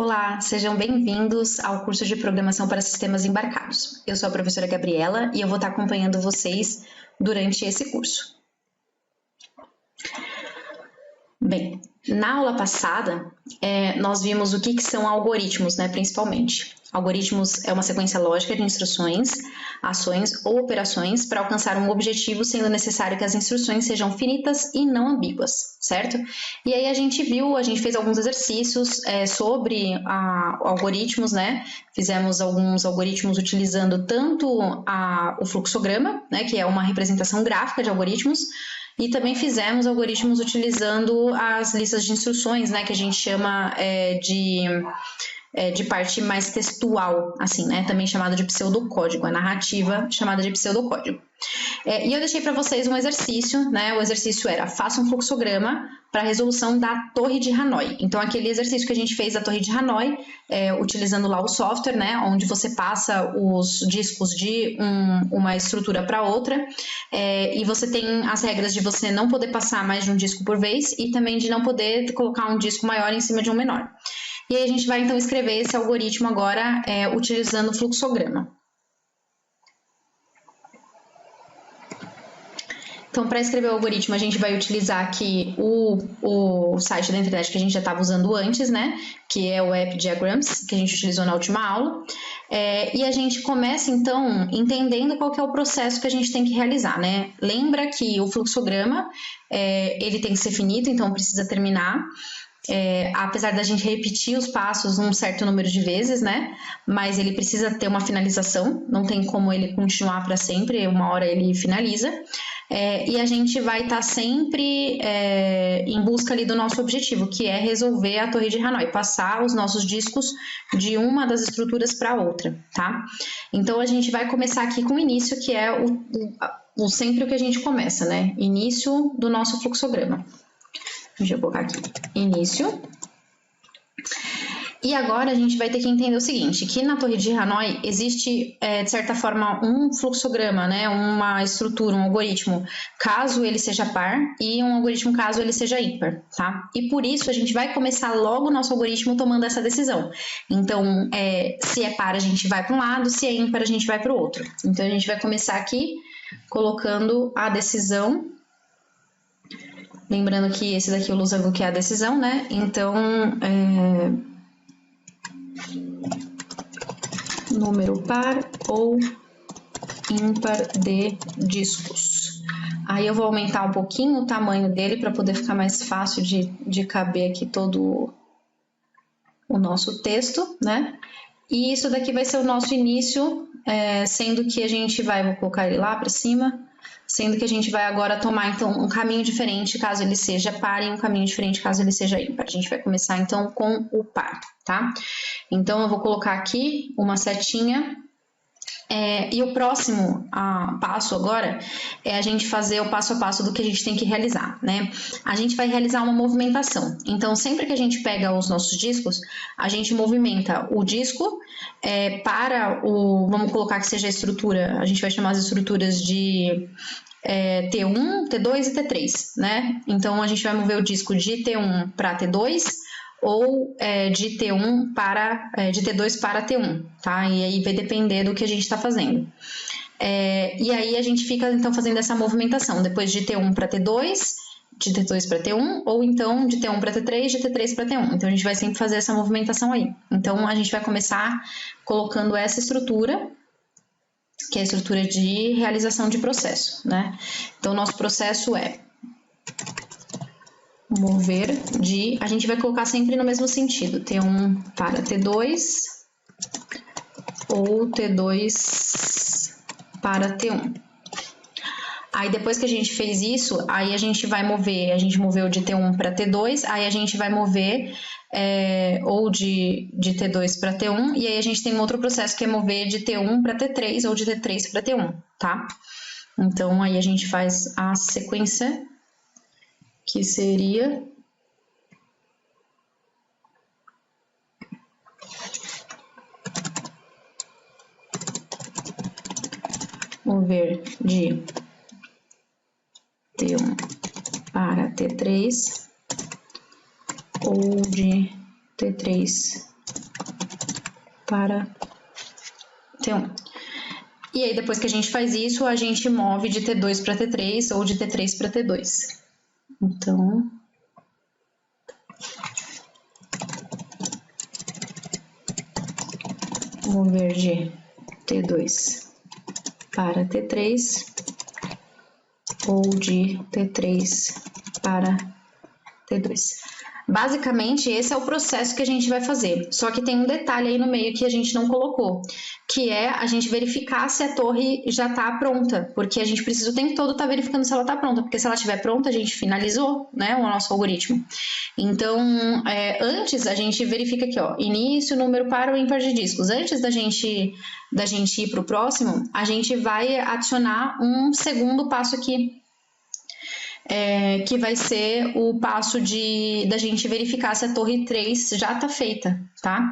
Olá, sejam bem-vindos ao curso de Programação para Sistemas Embarcados. Eu sou a professora Gabriela e eu vou estar acompanhando vocês durante esse curso. Bem, na aula passada, nós vimos o que são algoritmos, principalmente. Algoritmos é uma sequência lógica de instruções, ações ou operações para alcançar um objetivo, sendo necessário que as instruções sejam finitas e não ambíguas, certo? E aí a gente fez alguns exercícios sobre algoritmos, Fizemos alguns algoritmos utilizando tanto o fluxograma, que é uma representação gráfica de algoritmos, e também fizemos algoritmos utilizando as listas de instruções, que a gente chama de parte mais textual, assim, também chamada de pseudocódigo, a narrativa chamada de pseudocódigo. E eu deixei para vocês um exercício, o exercício era: faça um fluxograma para a resolução da Torre de Hanoi. Então, aquele exercício que a gente fez da Torre de Hanoi, utilizando lá o software, onde você passa os discos de uma estrutura para outra, e você tem as regras de você não poder passar mais de um disco por vez e também de não poder colocar um disco maior em cima de um menor. E aí a gente vai então escrever esse algoritmo agora utilizando o fluxograma. Então, para escrever o algoritmo, a gente vai utilizar aqui o site da internet que a gente já estava usando antes, que é o AppDiagrams, que a gente utilizou na última aula. E a gente começa, então, entendendo qual que é o processo que a gente tem que realizar, Lembra que o fluxograma, ele tem que ser finito, então precisa terminar. Apesar da gente repetir os passos um certo número de vezes, mas ele precisa ter uma finalização, não tem como ele continuar para sempre, uma hora ele finaliza. E a gente vai estar sempre em busca ali do nosso objetivo, que é resolver a Torre de Hanoi, passar os nossos discos de uma das estruturas para outra, tá? Então a gente vai começar aqui com o início, que é sempre o que a gente começa, Início do nosso fluxograma. Deixa eu colocar aqui, início. E agora a gente vai ter que entender o seguinte, que na Torre de Hanoi existe, de certa forma, um fluxograma, uma estrutura, um algoritmo, caso ele seja par, e um algoritmo caso ele seja ímpar, tá? E por isso a gente vai começar logo o nosso algoritmo tomando essa decisão. Então, se é par a gente vai para um lado, se é ímpar a gente vai para o outro. Então a gente vai começar aqui colocando a decisão. Lembrando que esse daqui é o losango, que é a decisão, Então, número par ou ímpar de discos. Aí eu vou aumentar um pouquinho o tamanho dele para poder ficar mais fácil de caber aqui todo o nosso texto, E isso daqui vai ser o nosso início, sendo que a gente vou colocar ele lá para cima, sendo que a gente vai agora tomar, então, um caminho diferente caso ele seja par e um caminho diferente caso ele seja ímpar. A gente vai começar, então, com o par, tá? Então, eu vou colocar aqui uma setinha. E o próximo passo agora é a gente fazer o passo a passo do que a gente tem que realizar, A gente vai realizar uma movimentação. Então, sempre que a gente pega os nossos discos, a gente movimenta o disco para vamos colocar que seja a estrutura, a gente vai chamar as estruturas de T1, T2 e T3, Então, a gente vai mover o disco de T1 para T2, ou de T1 de T2 para T1, tá? E aí vai depender do que a gente está fazendo. E aí a gente fica, então, fazendo essa movimentação, depois de T1 para T2, de T2 para T1, ou então de T1 para T3, de T3 para T1. Então, a gente vai sempre fazer essa movimentação aí. Então, a gente vai começar colocando essa estrutura, que é a estrutura de realização de processo, Então, o nosso processo é mover de... A gente vai colocar sempre no mesmo sentido, T1 para T2 ou T2 para T1. Aí depois que a gente fez isso, aí a gente vai mover, a gente moveu de T1 para T2, aí a gente vai mover ou de T2 para T1, e aí a gente tem um outro processo que é mover de T1 para T3 ou de T3 para T1, tá? Então aí a gente faz a sequência, que seria mover de T1 para T3 ou de T3 para T1. E aí, depois que a gente faz isso, a gente move de T2 para T3 ou de T3 para T2. Então, mover de T2 para T3 ou de T3 para T2. Basicamente, esse é o processo que a gente vai fazer. Só que tem um detalhe aí no meio que a gente não colocou, que é a gente verificar se a torre já está pronta, porque a gente precisa o tempo todo estar verificando se ela está pronta, porque se ela estiver pronta, a gente finalizou, né, o nosso algoritmo. Então, antes a gente verifica aqui, ó, início, número par ou ímpar de discos. Antes da gente ir para o próximo, a gente vai adicionar um segundo passo aqui, que vai ser o passo da gente verificar se a torre 3 já está feita, tá?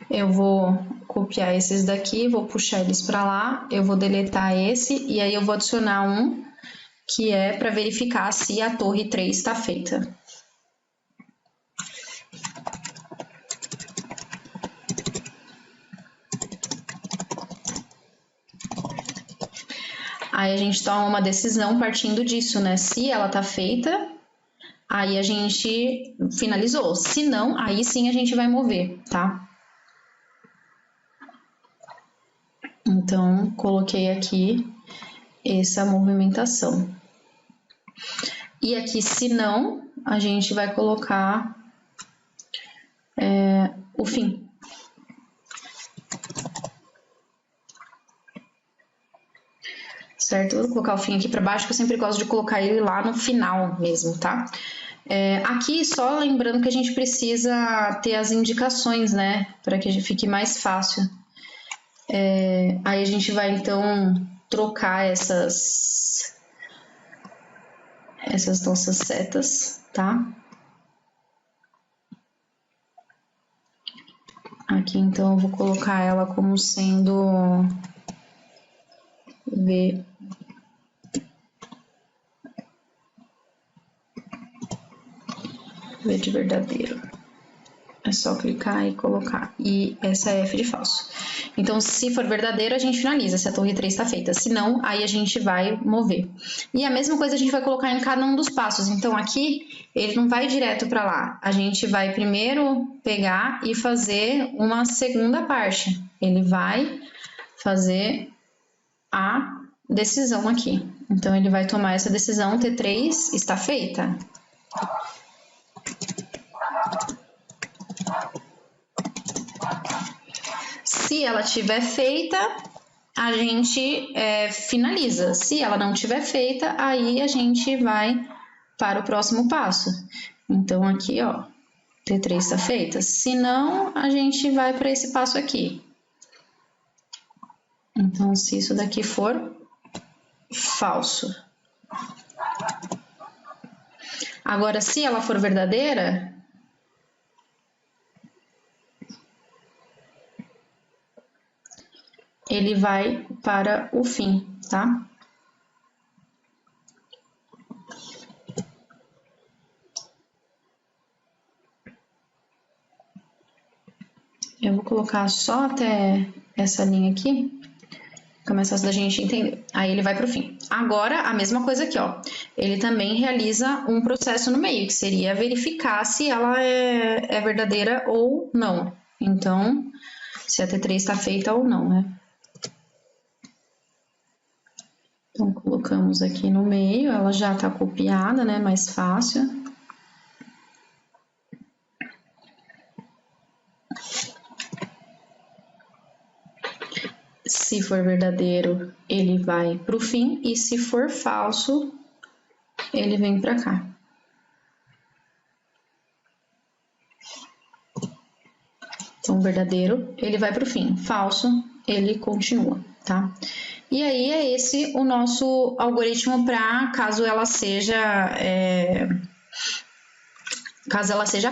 Eu vou copiar esses daqui, vou puxar eles para lá, eu vou deletar esse e aí eu vou adicionar um que é para verificar se a torre 3 está feita. Aí a gente toma uma decisão partindo disso, né? Se ela tá feita, aí a gente finalizou. Se não, aí sim a gente vai mover, tá? Então, coloquei aqui essa movimentação. E aqui, se não, a gente vai colocar o fim. Certo? Vou colocar o fim aqui para baixo, que eu sempre gosto de colocar ele lá no final mesmo, tá? Aqui, só lembrando que a gente precisa ter as indicações, né? Para que fique mais fácil. Aí a gente vai, então, trocar essas nossas setas, tá? Aqui, então, eu vou colocar ela como sendo V de verdadeiro. É só clicar e colocar. E essa é F de falso. Então, se for verdadeiro, a gente finaliza, se a torre 3 está feita. Se não, aí a gente vai mover. E a mesma coisa a gente vai colocar em cada um dos passos. Então, aqui, ele não vai direto para lá. A gente vai primeiro pegar e fazer uma segunda parte. Ele vai fazer a decisão aqui. Então, ele vai tomar essa decisão, T3 está feita. Se ela tiver feita, a gente finaliza. Se ela não tiver feita, aí a gente vai para o próximo passo. Então, aqui, ó, T3 está feita. Se não, a gente vai para esse passo aqui. Então, se isso daqui for falso. Agora, se ela for verdadeira, ele vai para o fim, tá? Eu vou colocar só até essa linha aqui, fica mais fácil da gente entender. Aí ele vai para o fim. Agora, a mesma coisa aqui, ó. Ele também realiza um processo no meio, que seria verificar se ela é verdadeira ou não. Então, se a T3 está feita ou não, né? Então, colocamos aqui no meio, ela já está copiada, né? Mais fácil. Se for verdadeiro, ele vai para o fim, e se for falso, ele vem para cá. Então, verdadeiro, ele vai para o fim. Falso, ele continua, tá? E aí, é esse o nosso algoritmo para caso ela seja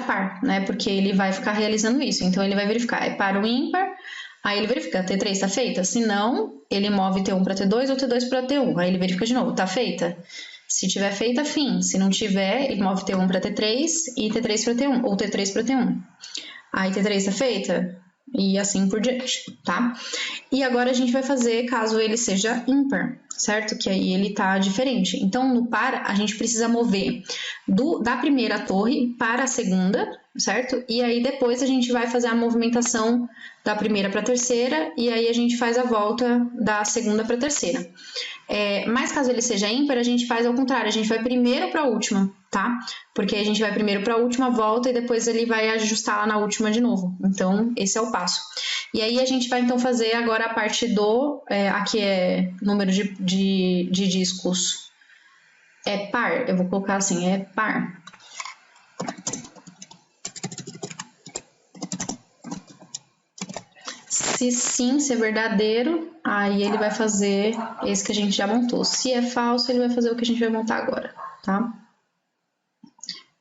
par, né? Porque ele vai ficar realizando isso. Então, ele vai verificar, é par ou ímpar, aí ele verifica, a T3 está feita? Se não, ele move T1 para T2 ou T2 para T1. Aí ele verifica de novo, está feita? Se tiver feita, fim. Se não tiver, ele move T1 para T3 e T3 para T1, ou T3 para T1. Aí T3 está feita? e assim por diante, tá? E agora a gente vai fazer caso ele seja ímpar, certo? Que aí ele tá diferente. Então, no par, a gente precisa mover da primeira torre para a segunda, certo? E aí depois a gente vai fazer a movimentação da primeira para a terceira, e aí a gente faz a volta da segunda para a terceira. Mas caso ele seja ímpar, a gente faz ao contrário, a gente vai primeiro para a última, tá? Porque a gente vai primeiro para a última volta e depois ele vai ajustar lá na última de novo. Então, esse é o passo. E aí a gente vai então fazer agora a parte do... aqui é número de discos. É par, eu vou colocar assim, é par. Se sim, se é verdadeiro, aí ele vai fazer esse que a gente já montou. Se é falso, ele vai fazer o que a gente vai montar agora, tá?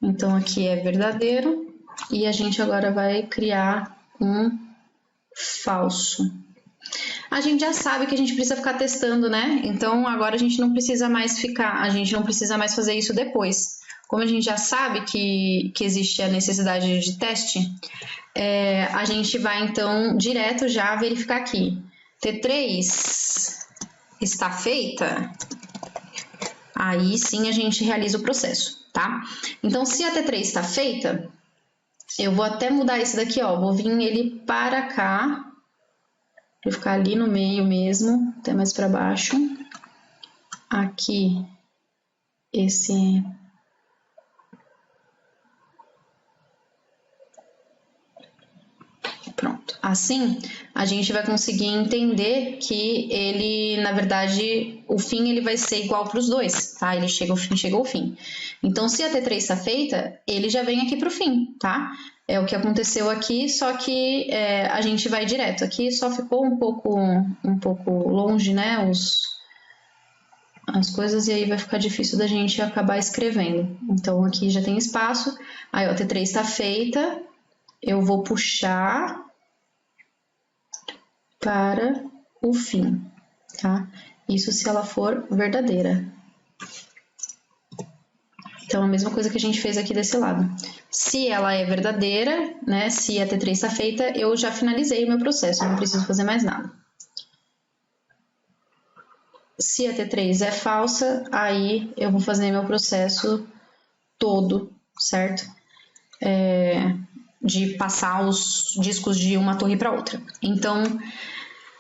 Então, aqui é verdadeiro e a gente agora vai criar um falso. A gente já sabe que a gente precisa ficar testando, né? Então, agora a gente não precisa mais fazer isso depois. Como a gente já sabe que existe a necessidade de teste, a gente vai então direto já verificar aqui. T3 está feita? Aí sim a gente realiza o processo, tá? Então, se a T3 está feita, eu vou até mudar esse daqui, ó. Vou vir ele para cá, para ficar ali no meio mesmo, até mais para baixo. Aqui, esse... Pronto. Assim, a gente vai conseguir entender que ele, na verdade, o fim ele vai ser igual para os dois, tá? Ele chega ao fim, chega ao fim. Então, se a T3 está feita, ele já vem aqui para o fim, tá? É o que aconteceu aqui, só que a gente vai direto. Aqui só ficou um pouco longe, né? As coisas, e aí vai ficar difícil da gente acabar escrevendo. Então, aqui já tem espaço. Aí, ó, a T3 está feita. Eu vou puxar para o fim, tá? Isso se ela for verdadeira. Então, a mesma coisa que a gente fez aqui desse lado. Se ela é verdadeira, né? Se a T3 está feita, eu já finalizei o meu processo, não preciso fazer mais nada. Se a T3 é falsa, aí eu vou fazer meu processo todo, certo? De passar os discos de uma torre para outra. Então,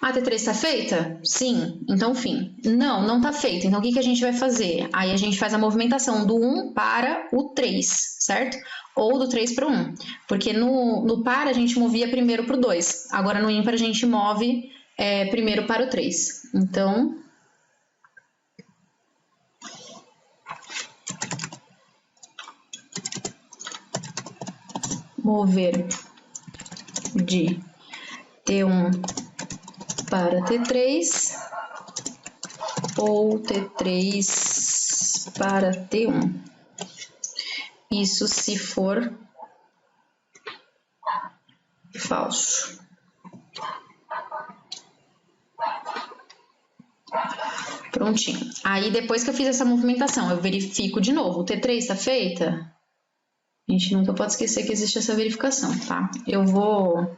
a T3 está feita? Sim. Então, fim. Não, não está feita. Então, o que a gente vai fazer? Aí a gente faz a movimentação do 1 para o 3, certo? Ou do 3 para o 1. Porque no par a gente movia primeiro para o 2. Agora no ímpar a gente move primeiro para o 3. Então... mover de T1 para T3 ou T3 para T1. Isso se for falso. Prontinho. Aí depois que eu fiz essa movimentação, eu verifico de novo. O T3 está feita? A gente nunca pode esquecer que existe essa verificação, tá? Eu vou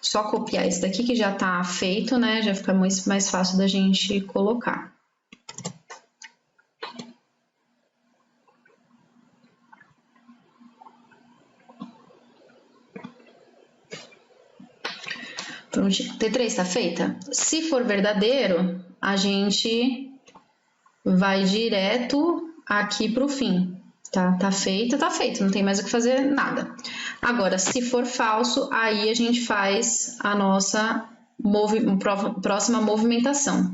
só copiar esse daqui que já tá feito, né? Já fica muito mais fácil da gente colocar. Pronto. T3 está feita? Se for verdadeiro, a gente vai direto aqui para o fim. Tá feito, não tem mais o que fazer, nada. Agora, se for falso, aí a gente faz a nossa próxima movimentação.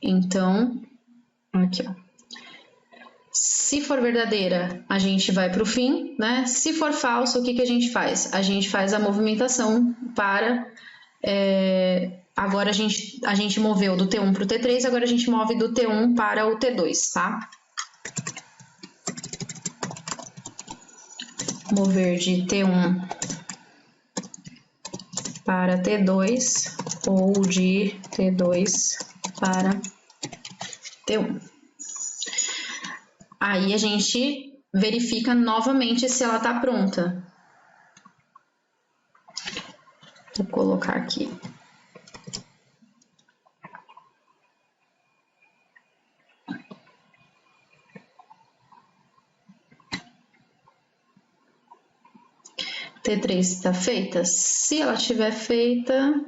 Então, aqui, ó. Se for verdadeira, a gente vai para o fim, né? Se for falso, o que a gente faz? A gente faz a movimentação para... agora a gente moveu do T1 para o T3, agora a gente move do T1 para o T2, tá? Mover de T1 para T2 ou de T2 para T1. Aí a gente verifica novamente se ela está pronta. Vou colocar aqui. T3 está feita? Se ela estiver feita,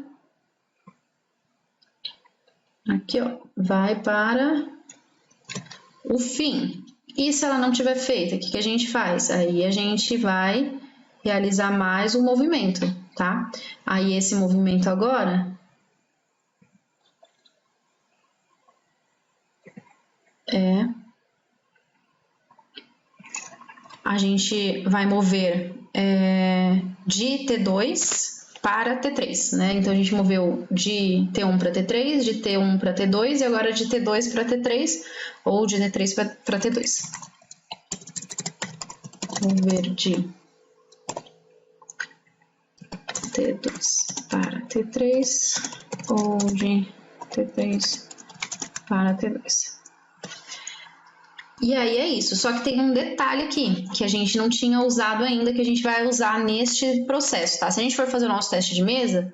aqui ó, vai para o fim. E se ela não tiver feita, o que a gente faz? Aí a gente vai realizar mais um movimento, tá? Aí esse movimento agora a gente vai mover de T2 para T3, né? Então a gente moveu de T1 para T3, de T1 para T2 e agora de T2 para T3 ou de T3 para T2. Mover de T2 para T3 ou de T3 para T2. E aí é isso, só que tem um detalhe aqui, que a gente não tinha usado ainda, que a gente vai usar neste processo, tá? Se a gente for fazer o nosso teste de mesa,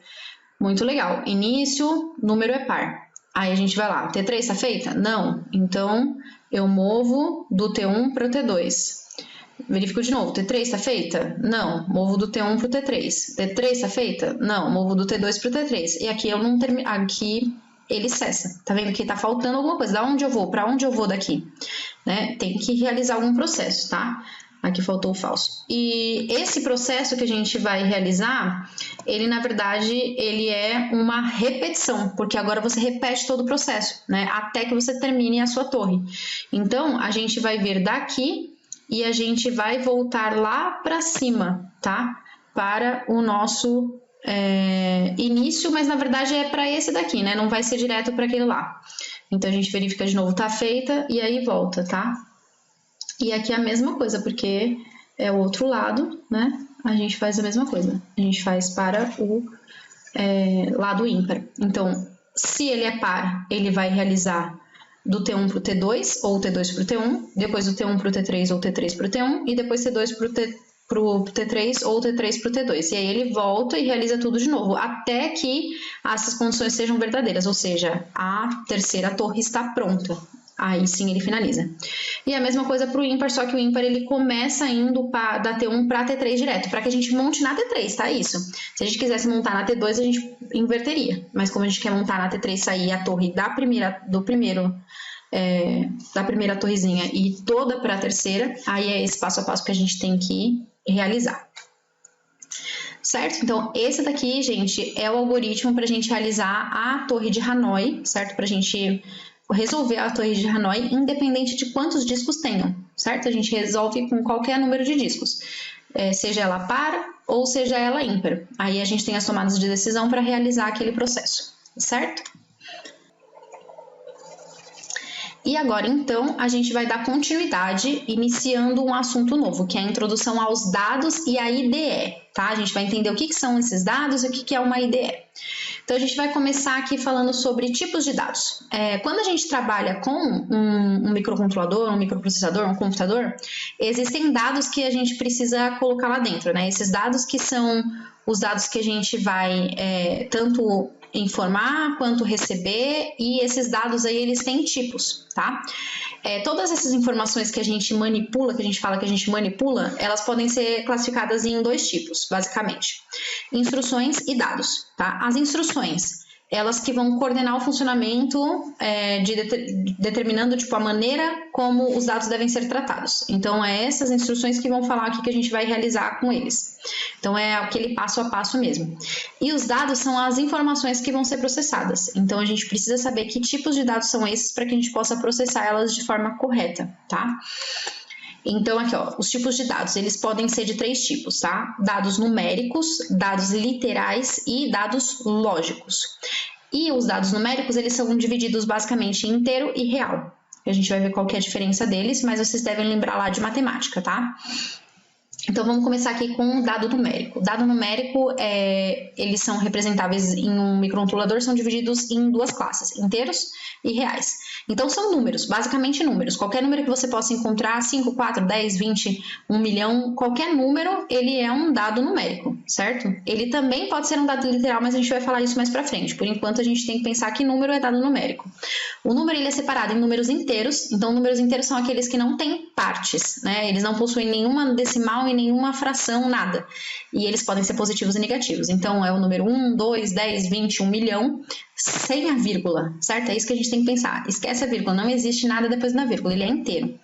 muito legal. Início, número é par. Aí a gente vai lá, T3 está feita? Não. Então, eu movo do T1 para o T2. Verifico de novo, T3 está feita? Não. Movo do T1 para o T3. T3 está feita? Não. Movo do T2 para o T3. E aqui eu não termino. Aqui ele cessa. Tá vendo que tá faltando alguma coisa? Da onde eu vou? Para onde eu vou daqui? Né? Tem que realizar algum processo, tá? Aqui faltou o falso. E esse processo que a gente vai realizar, ele na verdade, ele é uma repetição, porque agora você repete todo o processo, né? Até que você termine a sua torre. Então, a gente vai vir daqui e a gente vai voltar lá para cima, tá? Para o nosso início, mas na verdade é para esse daqui, né? Não vai ser direto para aquele lá. Então a gente verifica de novo, tá feita e aí volta, tá? E aqui é a mesma coisa, porque é o outro lado, né? A gente faz a mesma coisa. A gente faz para o lado ímpar. Então, se ele é par, ele vai realizar do T1 para o T2 ou T2 para o T1, depois do T1 para o T3 ou T3 para o T1 e depois T2 para o T3 ou T3 para o T2. E aí ele volta e realiza tudo de novo, até que essas condições sejam verdadeiras, ou seja, a terceira torre está pronta. Aí sim ele finaliza. E a mesma coisa para o ímpar, só que o ímpar ele começa indo da T1 para T3 direto, para que a gente monte na T3, tá? Isso. Se a gente quisesse montar na T2, a gente inverteria. Mas como a gente quer montar na T3, sair a torre da primeira torrezinha e toda para a terceira, aí é esse passo a passo que a gente tem que realizar. Certo? Então, esse daqui, gente, é o algoritmo para a gente realizar a torre de Hanoi, certo? Para a gente resolver a torre de Hanoi, independente de quantos discos tenham, certo? A gente resolve com qualquer número de discos, seja ela par ou seja ela ímpar. Aí a gente tem as tomadas de decisão para realizar aquele processo, certo? E agora, então, a gente vai dar continuidade iniciando um assunto novo, que é a introdução aos dados e a IDE, tá? A gente vai entender o que são esses dados e o que é uma IDE. Então, a gente vai começar aqui falando sobre tipos de dados. Quando a gente trabalha com um microcontrolador, um microprocessador, um computador, existem dados que a gente precisa colocar lá dentro, né? Esses dados que são os dados que a gente vai tanto informar quanto receber, e esses dados aí eles têm tipos, tá? Todas essas informações que a gente manipula, que a gente fala que a gente manipula, elas podem ser classificadas em dois tipos, basicamente: instruções e dados, tá? As instruções, elas que vão coordenar o funcionamento determinando tipo, a maneira como os dados devem ser tratados. Então, é essas instruções que vão falar o que a gente vai realizar com eles. Então, é aquele passo a passo mesmo. E os dados são as informações que vão ser processadas. Então, a gente precisa saber que tipos de dados são esses para que a gente possa processar elas de forma correta, tá? Então, aqui, ó, os tipos de dados, eles podem ser de 3 tipos, tá? Dados numéricos, dados literais e dados lógicos. E os dados numéricos, eles são divididos basicamente em inteiro e real. A gente vai ver qual que é a diferença deles, mas vocês devem lembrar lá de matemática, tá? Então, vamos começar aqui com o dado numérico. O dado numérico, eles são representáveis em um microcontrolador, são divididos em 2 classes, inteiros e reais. Então, são números, basicamente números. Qualquer número que você possa encontrar, 5, 4, 10, 20, 1 milhão, qualquer número, ele é um dado numérico, certo? Ele também pode ser um dado literal, mas a gente vai falar isso mais pra frente. Por enquanto, a gente tem que pensar que número é dado numérico. O número ele é separado em números inteiros, então números inteiros são aqueles que não têm partes, né? Eles não possuem nenhuma decimal e nenhuma fração, nada. E eles podem ser positivos e negativos. Então, é o número 1, 2, 10, 20, 1 milhão, sem a vírgula, certo? É isso que a gente tem que pensar. Esquece a vírgula, não existe nada depois da vírgula, ele é inteiro.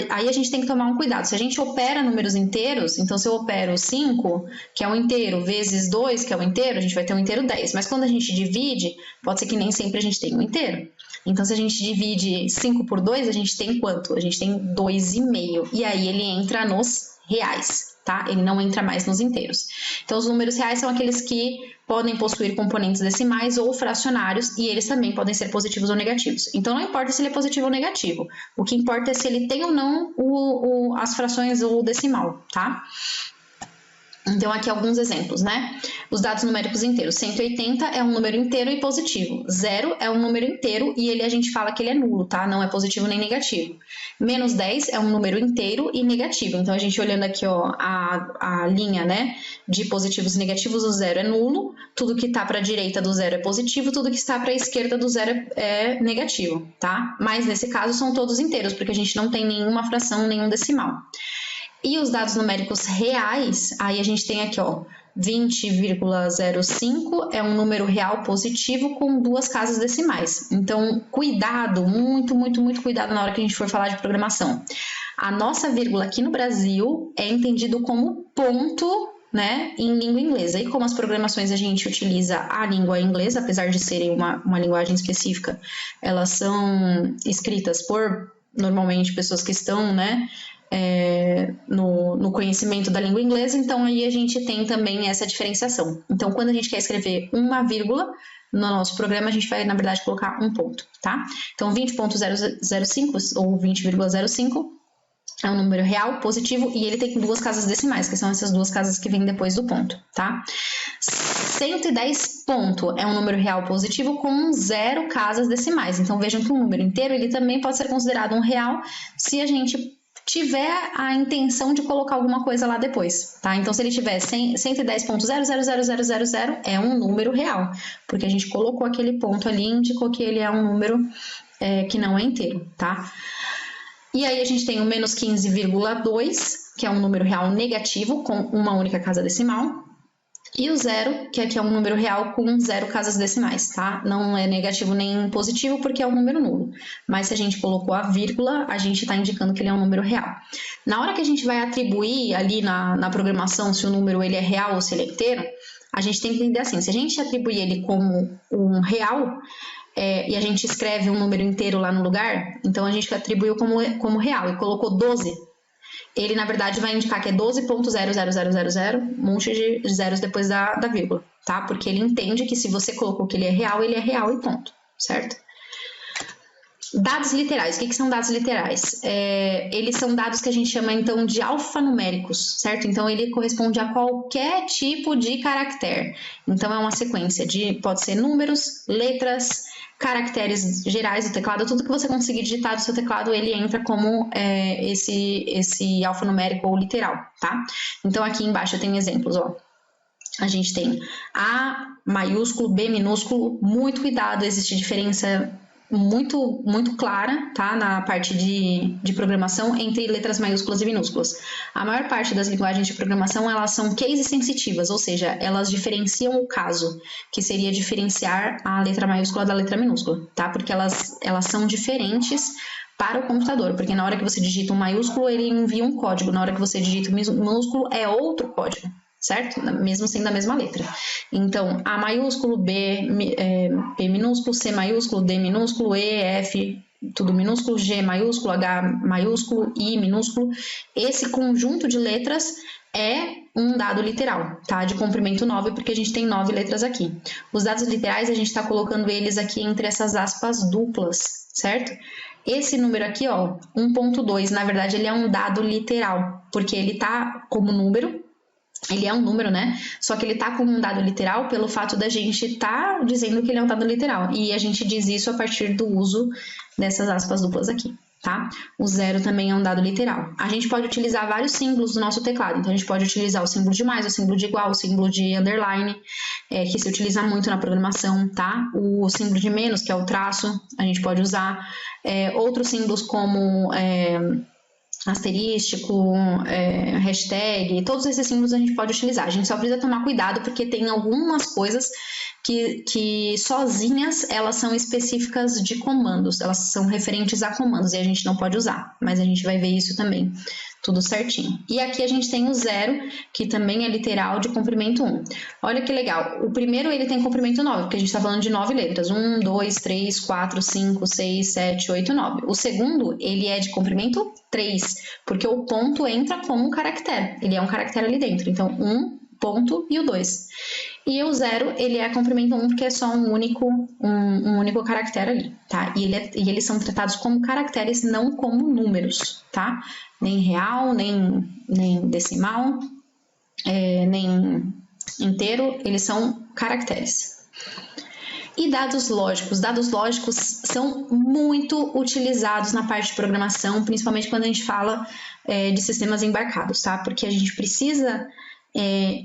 Aí a gente tem que tomar um cuidado. Se a gente opera números inteiros, então se eu opero 5, que é um inteiro, vezes 2, que é um inteiro, a gente vai ter um inteiro 10. Mas quando a gente divide, pode ser que nem sempre a gente tenha um inteiro. Então, se a gente divide 5 por 2, a gente tem quanto? A gente tem 2,5. E aí ele entra nos reais, tá? Ele não entra mais nos inteiros. Então, os números reais são aqueles que podem possuir componentes decimais ou fracionários e eles também podem ser positivos ou negativos. Então, não importa se ele é positivo ou negativo. O que importa é se ele tem ou não as frações ou o decimal, tá? Então, aqui alguns exemplos, né? Os dados numéricos inteiros. 180 é um número inteiro e positivo. 0 é um número inteiro e a gente fala que ele é nulo, tá? Não é positivo nem negativo. Menos 10 é um número inteiro e negativo. Então, a gente olhando aqui, ó, a linha, né, de positivos e negativos, o 0 é nulo. Tudo que está para a direita do 0 é positivo. Tudo que está para a esquerda do 0 é negativo, tá? Mas, nesse caso, são todos inteiros, porque a gente não tem nenhuma fração, nenhum decimal. E os dados numéricos reais, aí a gente tem aqui, ó, 20,05 é um número real positivo com 2 casas decimais. Então, cuidado, muito, muito, muito cuidado na hora que a gente for falar de programação. A nossa vírgula aqui no Brasil é entendido como ponto, né, em língua inglesa. E como as programações a gente utiliza a língua inglesa, apesar de serem uma linguagem específica, elas são escritas por, normalmente, pessoas que estão, né, no conhecimento da língua inglesa, então aí a gente tem também essa diferenciação. Então, quando a gente quer escrever uma vírgula no nosso programa, a gente vai, na verdade, colocar um ponto, tá? Então, 20,005 ou 20,05 é um número real, positivo, e ele tem 2 casas decimais, que são essas 2 casas que vêm depois do ponto, tá? 110 ponto é um número real positivo com 0 casas decimais. Então, vejam que o número inteiro, ele também pode ser considerado um real se a gente tiver a intenção de colocar alguma coisa lá depois, tá? Então, se ele tiver 110.0000000, é um número real, porque a gente colocou aquele ponto ali e indicou que ele é um número que não é inteiro, tá? E aí a gente tem o menos 15,2, que é um número real negativo com uma única casa decimal. E o 0, que aqui é um número real com 0 casas decimais, tá? Não é negativo nem positivo porque é um número nulo. Mas se a gente colocou a vírgula, a gente está indicando que ele é um número real. Na hora que a gente vai atribuir ali na programação se o número ele é real ou se ele é inteiro, a gente tem que entender assim, se a gente atribuir ele como um real, e a gente escreve um número inteiro lá no lugar, então a gente atribuiu como real e colocou 12, ele na verdade vai indicar que é 12.00000, um monte de zeros depois da vírgula, tá? Porque ele entende que se você colocou que ele é real e ponto, certo? Dados literais. O que são dados literais? Eles são dados que a gente chama então de alfanuméricos, certo? Então ele corresponde a qualquer tipo de caractere. Então é uma sequência pode ser números, letras, caracteres gerais do teclado, tudo que você conseguir digitar do seu teclado, ele entra como esse alfanumérico ou literal, tá? Então aqui embaixo eu tenho exemplos, ó. A gente tem A maiúsculo, B minúsculo, muito cuidado, existe diferença muito, muito clara, tá? Na parte de programação entre letras maiúsculas e minúsculas. A maior parte das linguagens de programação, elas são case sensitivas, ou seja, elas diferenciam o caso, que seria diferenciar a letra maiúscula da letra minúscula, tá? Porque elas são diferentes para o computador, porque na hora que você digita um maiúsculo, ele envia um código, na hora que você digita um minúsculo, é outro código, certo? Mesmo sendo a mesma letra. Então, A maiúsculo, B minúsculo, C maiúsculo, D minúsculo, E, F, tudo minúsculo, G maiúsculo, H maiúsculo, I minúsculo. Esse conjunto de letras é um dado literal, tá? De comprimento 9, porque a gente tem 9 letras aqui. Os dados literais, a gente está colocando eles aqui entre essas aspas duplas, certo? Esse número aqui, ó, 1.2, na verdade, ele é um dado literal, porque ele tá como número. Ele é um número, né? Só que ele tá como um dado literal pelo fato da gente tá dizendo que ele é um dado literal. E a gente diz isso a partir do uso dessas aspas duplas aqui, tá? O 0 também é um dado literal. A gente pode utilizar vários símbolos do nosso teclado, então a gente pode utilizar o símbolo de mais, o símbolo de igual, o símbolo de underline, que se utiliza muito na programação, tá? O símbolo de menos, que é o traço, a gente pode usar. Outros símbolos como asterístico, hashtag, todos esses símbolos a gente pode utilizar. A gente só precisa tomar cuidado porque tem algumas coisas que sozinhas elas são específicas de comandos, elas são referentes a comandos e a gente não pode usar, mas a gente vai ver isso também, tudo certinho. E aqui a gente tem o 0, que também é literal de comprimento 1. Olha que legal, o primeiro ele tem comprimento 9, porque a gente está falando de 9 letras, 1, 2, 3, 4, 5, 6, 7, 8, 9. O segundo, ele é de comprimento 3, porque o ponto entra como um caractere, ele é um caractere ali dentro, então 1, ponto e o 2. E o 0, ele é comprimento 1 porque é só um único caractere ali, tá? E eles são tratados como caracteres, não como números, tá? Nem real, nem decimal, nem inteiro, eles são caracteres. E dados lógicos. Dados lógicos são muito utilizados na parte de programação, principalmente quando a gente fala de sistemas embarcados, tá? Porque a gente precisa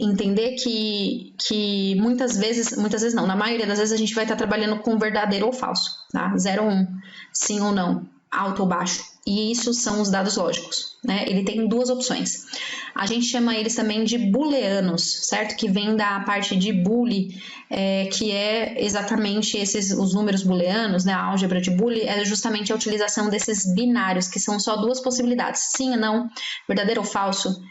entender que muitas vezes não, na maioria das vezes a gente vai estar trabalhando com verdadeiro ou falso, tá? 0 ou 1, sim ou não, alto ou baixo, e isso são os dados lógicos, né? Ele tem duas opções. A gente chama eles também de booleanos, certo? Que vem da parte de boole, que é exatamente os números booleanos, né? A álgebra de boole é justamente a utilização desses binários, que são só duas possibilidades, sim ou não, verdadeiro ou falso,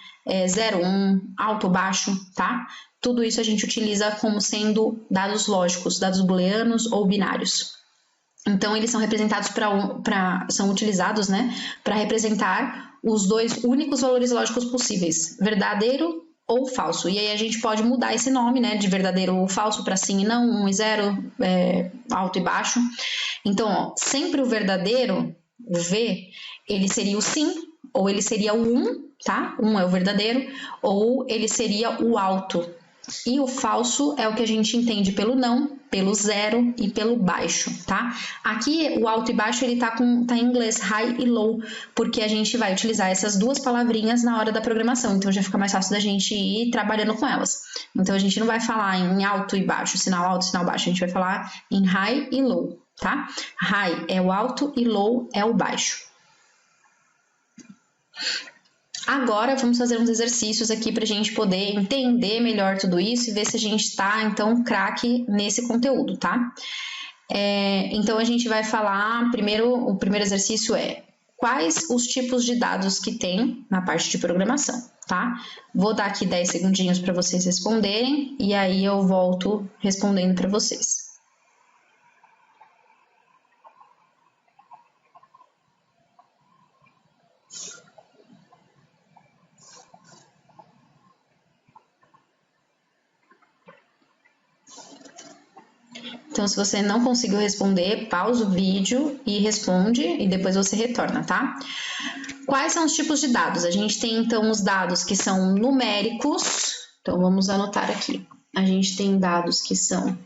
0, 1, alto ou baixo, tá? Tudo isso a gente utiliza como sendo dados lógicos, dados booleanos ou binários. Então, eles são representados são utilizados, né, para representar os dois únicos valores lógicos possíveis, verdadeiro ou falso. E aí a gente pode mudar esse nome, né, de verdadeiro ou falso para sim e não, 1 e 0, alto e baixo. Então, ó, sempre o verdadeiro, o V, ele seria o sim, ou ele seria o 1, tá? 1 é o verdadeiro, ou ele seria o alto. E o falso é o que a gente entende pelo não, pelo 0 e pelo baixo, tá? Aqui o alto e baixo ele tá em inglês high e low, porque a gente vai utilizar essas duas palavrinhas na hora da programação, então já fica mais fácil da gente ir trabalhando com elas. Então a gente não vai falar em alto e baixo, sinal alto, sinal baixo, a gente vai falar em high e low, tá? High é o alto e low é o baixo. Agora vamos fazer uns exercícios aqui para a gente poder entender melhor tudo isso e ver se a gente está, então, craque nesse conteúdo, tá? Então, a gente vai falar, o primeiro exercício é quais os tipos de dados que tem na parte de programação, tá? Vou dar aqui 10 segundinhos para vocês responderem e aí eu volto respondendo para vocês. Então, se você não conseguiu responder, pausa o vídeo e responde e depois você retorna, tá? Quais são os tipos de dados? A gente tem, então, os dados que são numéricos. Então, vamos anotar aqui. A gente tem dados que são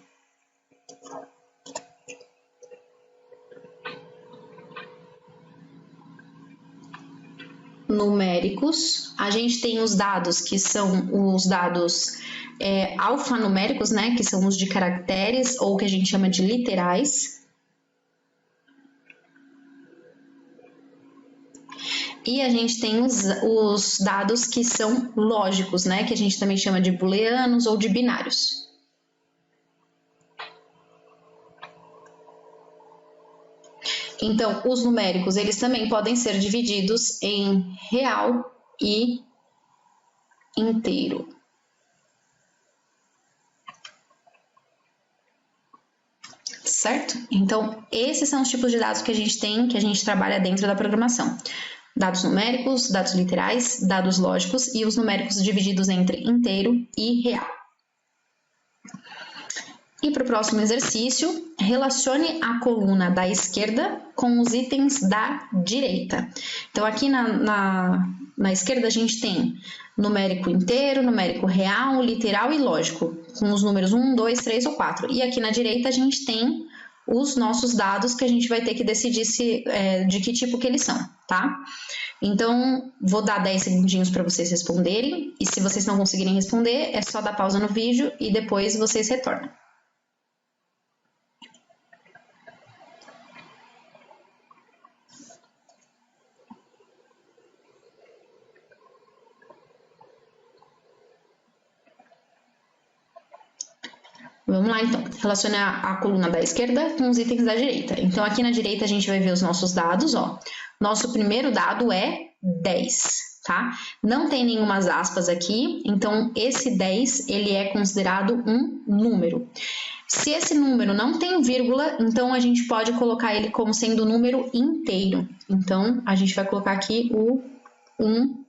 numéricos. A gente tem os dados que são os dados alfanuméricos, né, que são os de caracteres ou que a gente chama de literais. E a gente tem os dados que são lógicos, né, que a gente também chama de booleanos ou de binários. Então, os numéricos, eles também podem ser divididos em real e inteiro. Certo? Então, esses são os tipos de dados que a gente tem, que a gente trabalha dentro da programação. Dados numéricos, dados literais, dados lógicos e os numéricos divididos entre inteiro e real. E para o próximo exercício, relacione a coluna da esquerda com os itens da direita. Então, aqui na esquerda a gente tem numérico inteiro, numérico real, literal e lógico, com os números 1, 2, 3 ou 4. E aqui na direita a gente tem os nossos dados que a gente vai ter que decidir de que tipo que eles são, tá? Então, vou dar 10 segundinhos para vocês responderem, e se vocês não conseguirem responder, é só dar pausa no vídeo e depois vocês retornam. Vamos lá, então. Relacionar a coluna da esquerda com os itens da direita. Então, aqui na direita a gente vai ver os nossos dados, ó. Nosso primeiro dado é 10, tá? Não tem nenhumas aspas aqui, então esse 10, ele é considerado um número. Se esse número não tem vírgula, então a gente pode colocar ele como sendo número inteiro. Então, a gente vai colocar aqui o 1,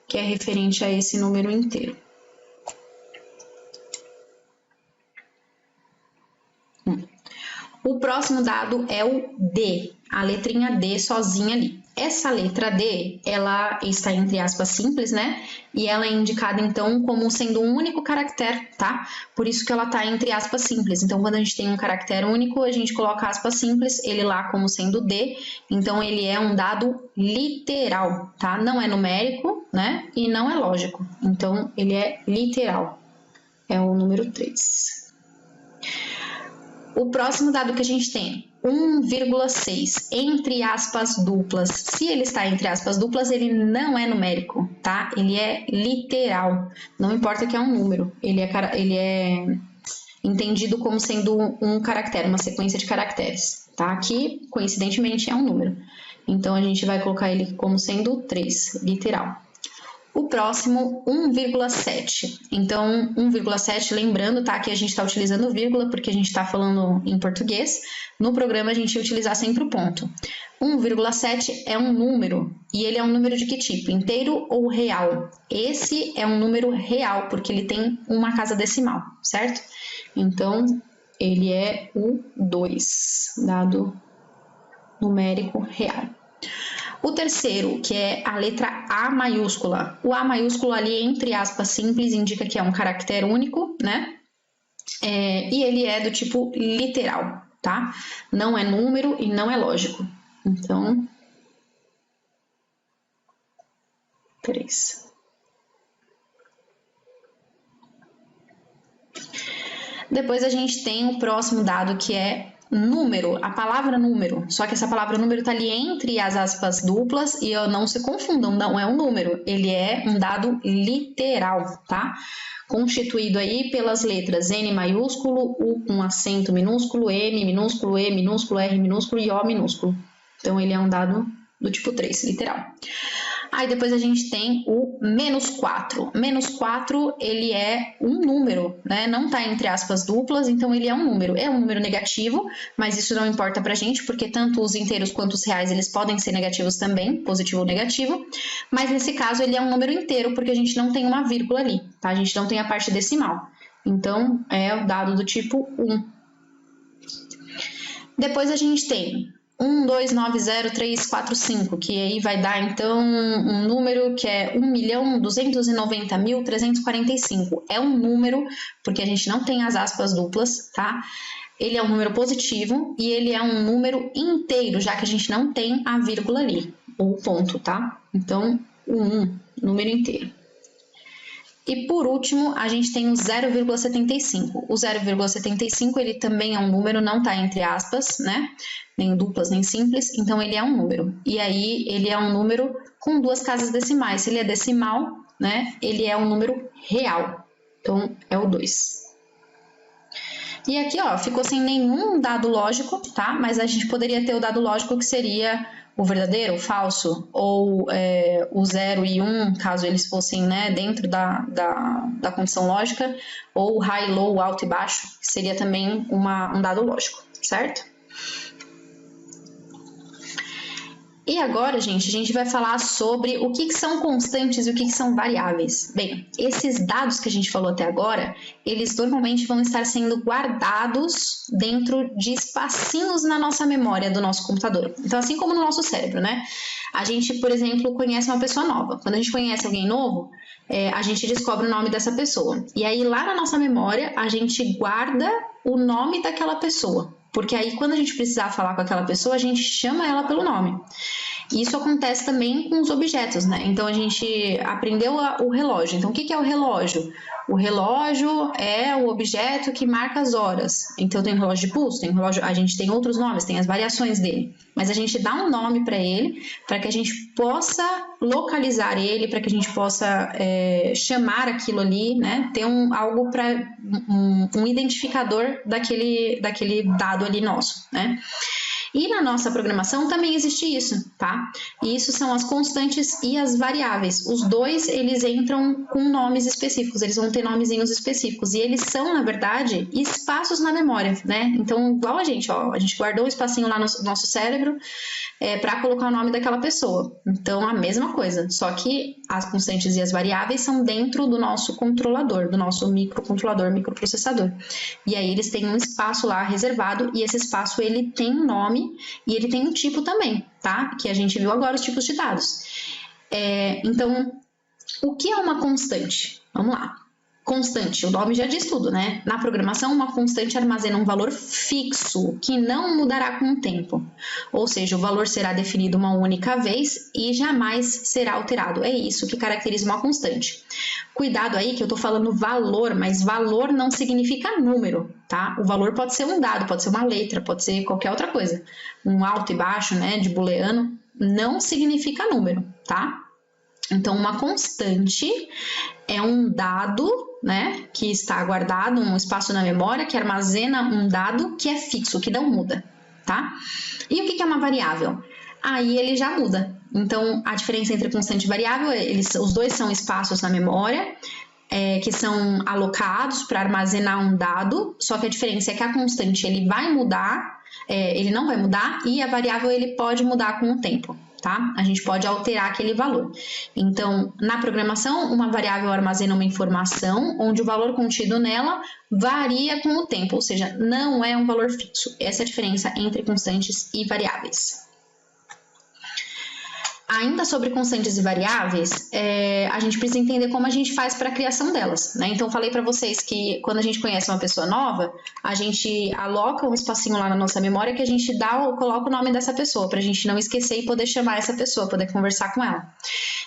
que é referente a esse número inteiro. O próximo dado é o D, a letrinha D sozinha ali. Essa letra D, ela está entre aspas simples, né? E ela é indicada, então, como sendo um único caractere, tá? Por isso que ela está entre aspas simples. Então, quando a gente tem um caractere único, a gente coloca aspas simples, ele lá como sendo D. Então, ele é um dado literal, tá? Não é numérico, né? E não é lógico. Então, ele é literal. É o número 3. O próximo dado que a gente tem, 1,6, entre aspas duplas. Se ele está entre aspas duplas, ele não é numérico, tá? Ele é literal. Não importa que é um número, ele é entendido como sendo um caractere, uma sequência de caracteres, tá? Aqui, coincidentemente, é um número. Então, a gente vai colocar ele como sendo 3, literal. O próximo, 1,7. Então, 1,7, lembrando, tá, que a gente está utilizando vírgula porque a gente está falando em português. No programa, a gente ia utilizar sempre o ponto. 1,7 é um número, e ele é um número de que tipo? Inteiro ou real? Esse é um número real, porque ele tem uma casa decimal, certo? Então, ele é o 2, dado numérico real. O terceiro, que é a letra A maiúscula. O A maiúsculo ali, entre aspas, simples, indica que é um caractere único, né? E ele é do tipo literal, tá? Não é número e não é lógico. Então, 3. Depois a gente tem o próximo dado, que é número, a palavra número, só que essa palavra número está ali entre as aspas duplas e não se confundam, não é um número, ele é um dado literal, tá? Constituído aí pelas letras N maiúsculo, U com acento minúsculo, M minúsculo, E minúsculo, R minúsculo e O minúsculo. Então, ele é um dado do tipo 3, literal. Aí depois a gente tem o menos 4. Menos 4, ele é um número, né? Não está entre aspas duplas, então ele é um número. É um número negativo, mas isso não importa pra gente, porque tanto os inteiros quanto os reais, eles podem ser negativos também, positivo ou negativo. Mas nesse caso, ele é um número inteiro, porque a gente não tem uma vírgula ali, tá? A gente não tem a parte decimal. Então, é o dado do tipo 1. Depois a gente tem 1, 2, 9, 0, 3, 4, 5, que aí vai dar, então, um número que é 1.290.345. É um número, porque a gente não tem as aspas duplas, tá? Ele é um número positivo e ele é um número inteiro, já que a gente não tem a vírgula ali, ou ponto, tá? Então, o 1, número inteiro. E por último, a gente tem o 0,75. O 0,75, ele também é um número, não está entre aspas, né? Nem duplas, nem simples, então ele é um número. E aí, ele é um número com duas casas decimais. Se ele é decimal, né? Ele é um número real. Então, é o 2. E aqui, ó, ficou sem nenhum dado lógico, tá? Mas a gente poderia ter o dado lógico que seria o verdadeiro, o falso, ou o 0 e 1, caso eles fossem, né, dentro da condição lógica, ou high, low, alto e baixo, que seria também um dado lógico, certo? E agora, gente, a gente vai falar sobre o que são constantes e o que são variáveis. Bem, esses dados que a gente falou até agora, eles normalmente vão estar sendo guardados dentro de espacinhos na nossa memória do nosso computador. Então, assim como no nosso cérebro, né? A gente, por exemplo, conhece uma pessoa nova. Quando a gente conhece alguém novo, a gente descobre o nome dessa pessoa. E aí, lá na nossa memória, a gente guarda o nome daquela pessoa. Porque aí, quando a gente precisar falar com aquela pessoa, a gente chama ela pelo nome. Isso acontece também com os objetos, né? Então, a gente aprendeu o relógio. Então, o que é o relógio? O relógio é o objeto que marca as horas. Então, tem relógio de pulso, tem relógio, a gente tem outros nomes, tem as variações dele. Mas a gente dá um nome para ele, para que a gente possa localizar ele, para que a gente possa chamar aquilo ali, né? Ter algo para um identificador daquele dado ali nosso, né? E na nossa programação também existe isso, tá? E isso são as constantes e as variáveis. Os dois, eles entram com nomes específicos, eles vão ter nomezinhos específicos. E eles são, na verdade, espaços na memória, né? Então, igual a gente guardou um espacinho lá no nosso cérebro para colocar o nome daquela pessoa. Então, a mesma coisa, só que as constantes e as variáveis são dentro do nosso controlador, do nosso microcontrolador, microprocessador. E aí eles têm um espaço lá reservado e esse espaço ele tem um nome e ele tem um tipo também, tá? Que a gente viu agora os tipos de dados. Então, o que é uma constante? Vamos lá. Constante, o nome já diz tudo, né? Na programação, uma constante armazena um valor fixo, que não mudará com o tempo. Ou seja, o valor será definido uma única vez e jamais será alterado. É isso que caracteriza uma constante. Cuidado aí que eu tô falando valor, mas valor não significa número, tá? O valor pode ser um dado, pode ser uma letra, pode ser qualquer outra coisa. Um alto e baixo, né, de booleano, não significa número, tá? Então, uma constante é um dado, né, que está guardado, um espaço na memória que armazena um dado que é fixo, que não muda, tá? E o que é uma variável? Aí ele já muda. Então, a diferença entre constante e variável, os dois são espaços na memória, que são alocados para armazenar um dado, só que a diferença é que a constante ele vai mudar, ele não vai mudar, e a variável ele pode mudar com o tempo. Tá? A gente pode alterar aquele valor. Então, na programação, uma variável armazena uma informação onde o valor contido nela varia com o tempo, ou seja, não é um valor fixo. Essa é a diferença entre constantes e variáveis. Ainda sobre constantes e variáveis, a gente precisa entender como a gente faz para a criação delas, né? Então, falei para vocês que quando a gente conhece uma pessoa nova, a gente aloca um espacinho lá na nossa memória que a gente coloca o nome dessa pessoa, para a gente não esquecer e poder chamar essa pessoa, poder conversar com ela.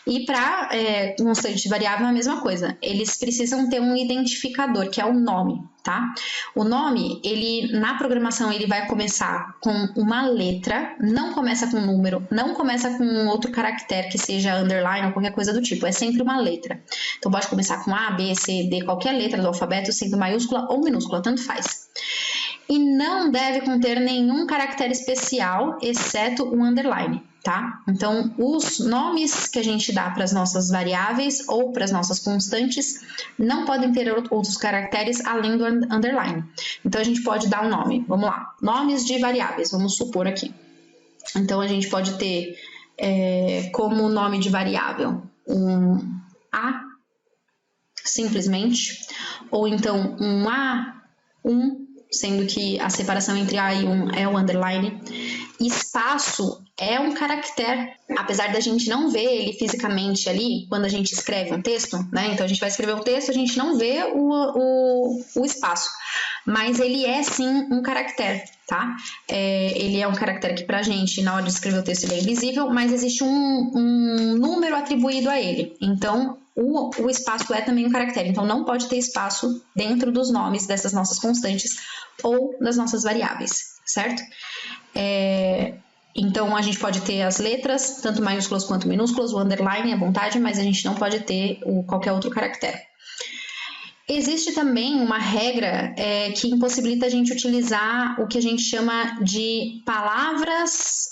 E para constante e variável é a mesma coisa, eles precisam ter um identificador, que é o nome, tá? O nome, na programação, ele vai começar com uma letra, não começa com um número, não começa com um outro caractere que seja underline ou qualquer coisa do tipo, é sempre uma letra. Então pode começar com A, B, C, D, qualquer letra do alfabeto, sendo maiúscula ou minúscula, tanto faz. E não deve conter nenhum caractere especial, exceto o underline, tá? Então, os nomes que a gente dá para as nossas variáveis ou para as nossas constantes não podem ter outros caracteres além do underline. Então, a gente pode dar um nome. Vamos lá. Nomes de variáveis, vamos supor aqui. Então, a gente pode ter como nome de variável um A, simplesmente, ou então um A1, sendo que a separação entre A e 1 é o underline. Espaço é um caractere, apesar da gente não ver ele fisicamente ali, quando a gente escreve um texto, né? Então, a gente vai escrever um texto, a gente não vê o espaço, mas ele é sim um caractere, tá? Ele é um caractere que pra gente, na hora de escrever o texto, ele é invisível, mas existe um número atribuído a ele. Então, o espaço é também um caractere, então não pode ter espaço dentro dos nomes dessas nossas constantes ou das nossas variáveis, certo? Então, a gente pode ter as letras, tanto maiúsculas quanto minúsculas, o underline à vontade, mas a gente não pode ter qualquer outro caractere. Existe também uma regra que impossibilita a gente utilizar o que a gente chama de palavras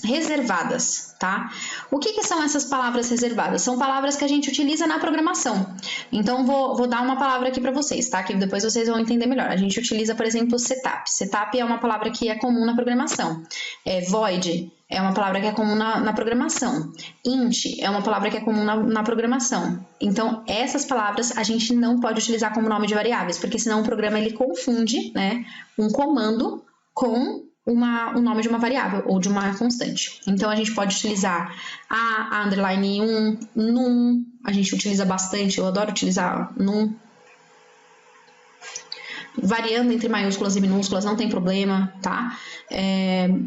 reservadas, tá? O que são essas palavras reservadas? São palavras que a gente utiliza na programação. Então, vou dar uma palavra aqui para vocês, tá? Que depois vocês vão entender melhor. A gente utiliza, por exemplo, setup. Setup é uma palavra que é comum na programação. Void é uma palavra que é comum na programação. Int é uma palavra que é comum na programação. Então, essas palavras a gente não pode utilizar como nome de variáveis, porque senão o programa ele confunde, né, um comando com o nome de uma variável ou de uma constante. Então, a gente pode utilizar a underline 1, num, a gente utiliza bastante, eu adoro utilizar num. Variando entre maiúsculas e minúsculas, não tem problema, tá?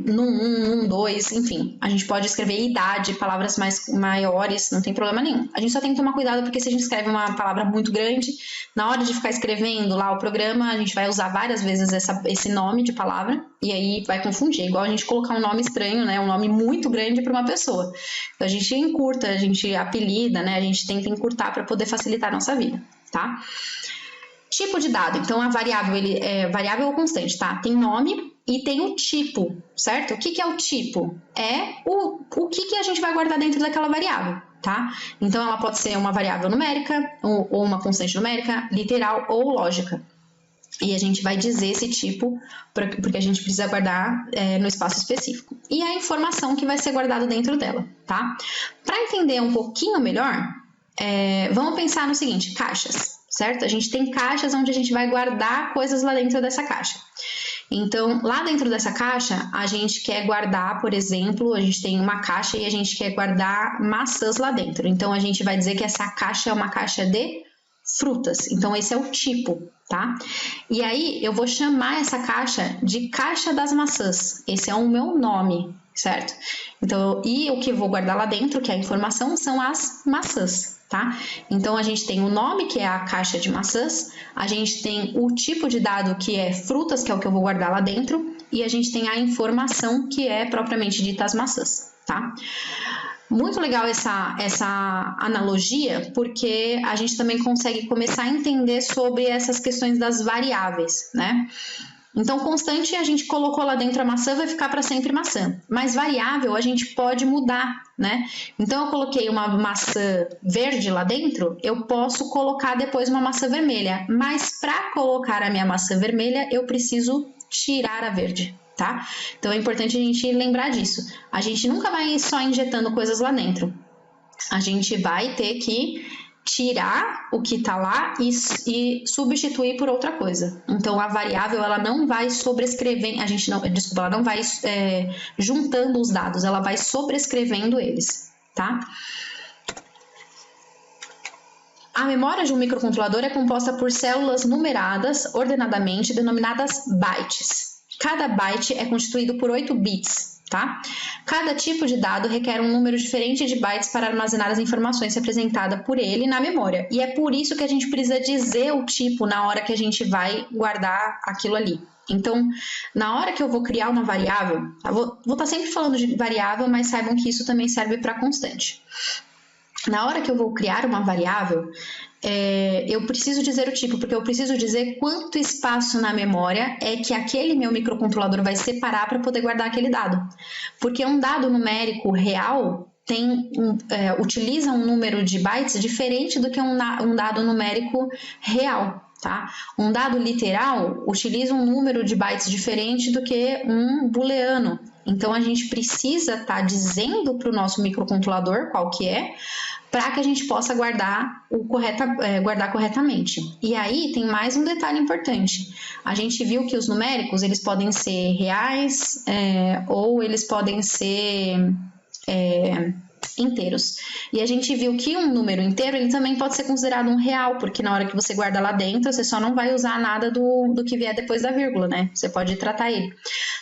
Num 1, num 2, enfim. A gente pode escrever idade, palavras maiores, não tem problema nenhum. A gente só tem que tomar cuidado porque se a gente escreve uma palavra muito grande, na hora de ficar escrevendo lá o programa, a gente vai usar várias vezes esse nome de palavra e aí vai confundir. É igual a gente colocar um nome estranho, né? Um nome muito grande para uma pessoa. Então a gente encurta, a gente apelida, né? A gente tenta encurtar para poder facilitar a nossa vida, tá? Tipo de dado, então a variável, ele é variável ou constante, tá? Tem nome e tem o tipo, certo? O que é o tipo? É o que a gente vai guardar dentro daquela variável, tá? Então ela pode ser uma variável numérica ou uma constante numérica, literal ou lógica. E a gente vai dizer esse tipo porque a gente precisa guardar no espaço específico. E a informação que vai ser guardada dentro dela, tá? Para entender um pouquinho melhor, vamos pensar no seguinte, caixas. Certo? A gente tem caixas onde a gente vai guardar coisas lá dentro dessa caixa. Então, lá dentro dessa caixa, a gente quer guardar, por exemplo, a gente tem uma caixa e a gente quer guardar maçãs lá dentro. Então, a gente vai dizer que essa caixa é uma caixa de frutas. Então, esse é o tipo, tá? E aí, eu vou chamar essa caixa de caixa das maçãs. Esse é o meu nome, certo? Então, e o que eu vou guardar lá dentro, que é a informação, são as maçãs. Tá? Então, a gente tem o nome, que é a caixa de maçãs, a gente tem o tipo de dado, que é frutas, que é o que eu vou guardar lá dentro, e a gente tem a informação, que é propriamente dita as maçãs, tá? Muito legal essa analogia, porque a gente também consegue começar a entender sobre essas questões das variáveis, né? Então, constante a gente colocou lá dentro a maçã, vai ficar para sempre maçã. Mas variável a gente pode mudar, né? Então, eu coloquei uma maçã verde lá dentro, eu posso colocar depois uma maçã vermelha. Mas para colocar a minha maçã vermelha, eu preciso tirar a verde, tá? Então, é importante a gente lembrar disso. A gente nunca vai só injetando coisas lá dentro. A gente vai ter que tirar o que está lá e substituir por outra coisa. Então, a variável, ela não vai sobrescrever, ela não vai juntando os dados, ela vai sobrescrevendo eles, tá? A memória de um microcontrolador é composta por células numeradas ordenadamente, denominadas bytes. Cada byte é constituído por 8 bits. Tá? Cada tipo de dado requer um número diferente de bytes para armazenar as informações representadas por ele na memória. E é por isso que a gente precisa dizer o tipo na hora que a gente vai guardar aquilo ali. Então, na hora que eu vou criar uma variável, vou estar sempre falando de variável, mas saibam que isso também serve para constante. Na hora que eu vou criar uma variável, eu preciso dizer o tipo, porque eu preciso dizer quanto espaço na memória é que aquele meu microcontrolador vai separar para poder guardar aquele dado. Porque um dado numérico real utiliza um número de bytes diferente do que um dado numérico real. Tá? Um dado literal utiliza um número de bytes diferente do que um booleano. Então, a gente precisa estar dizendo para o nosso microcontrolador qual que é, para que a gente possa guardar corretamente. E aí, tem mais um detalhe importante. A gente viu que os numéricos, eles podem ser reais ou eles podem ser inteiros. E a gente viu que um número inteiro, ele também pode ser considerado um real, porque na hora que você guarda lá dentro, você só não vai usar nada do que vier depois da vírgula, né? Você pode tratar ele.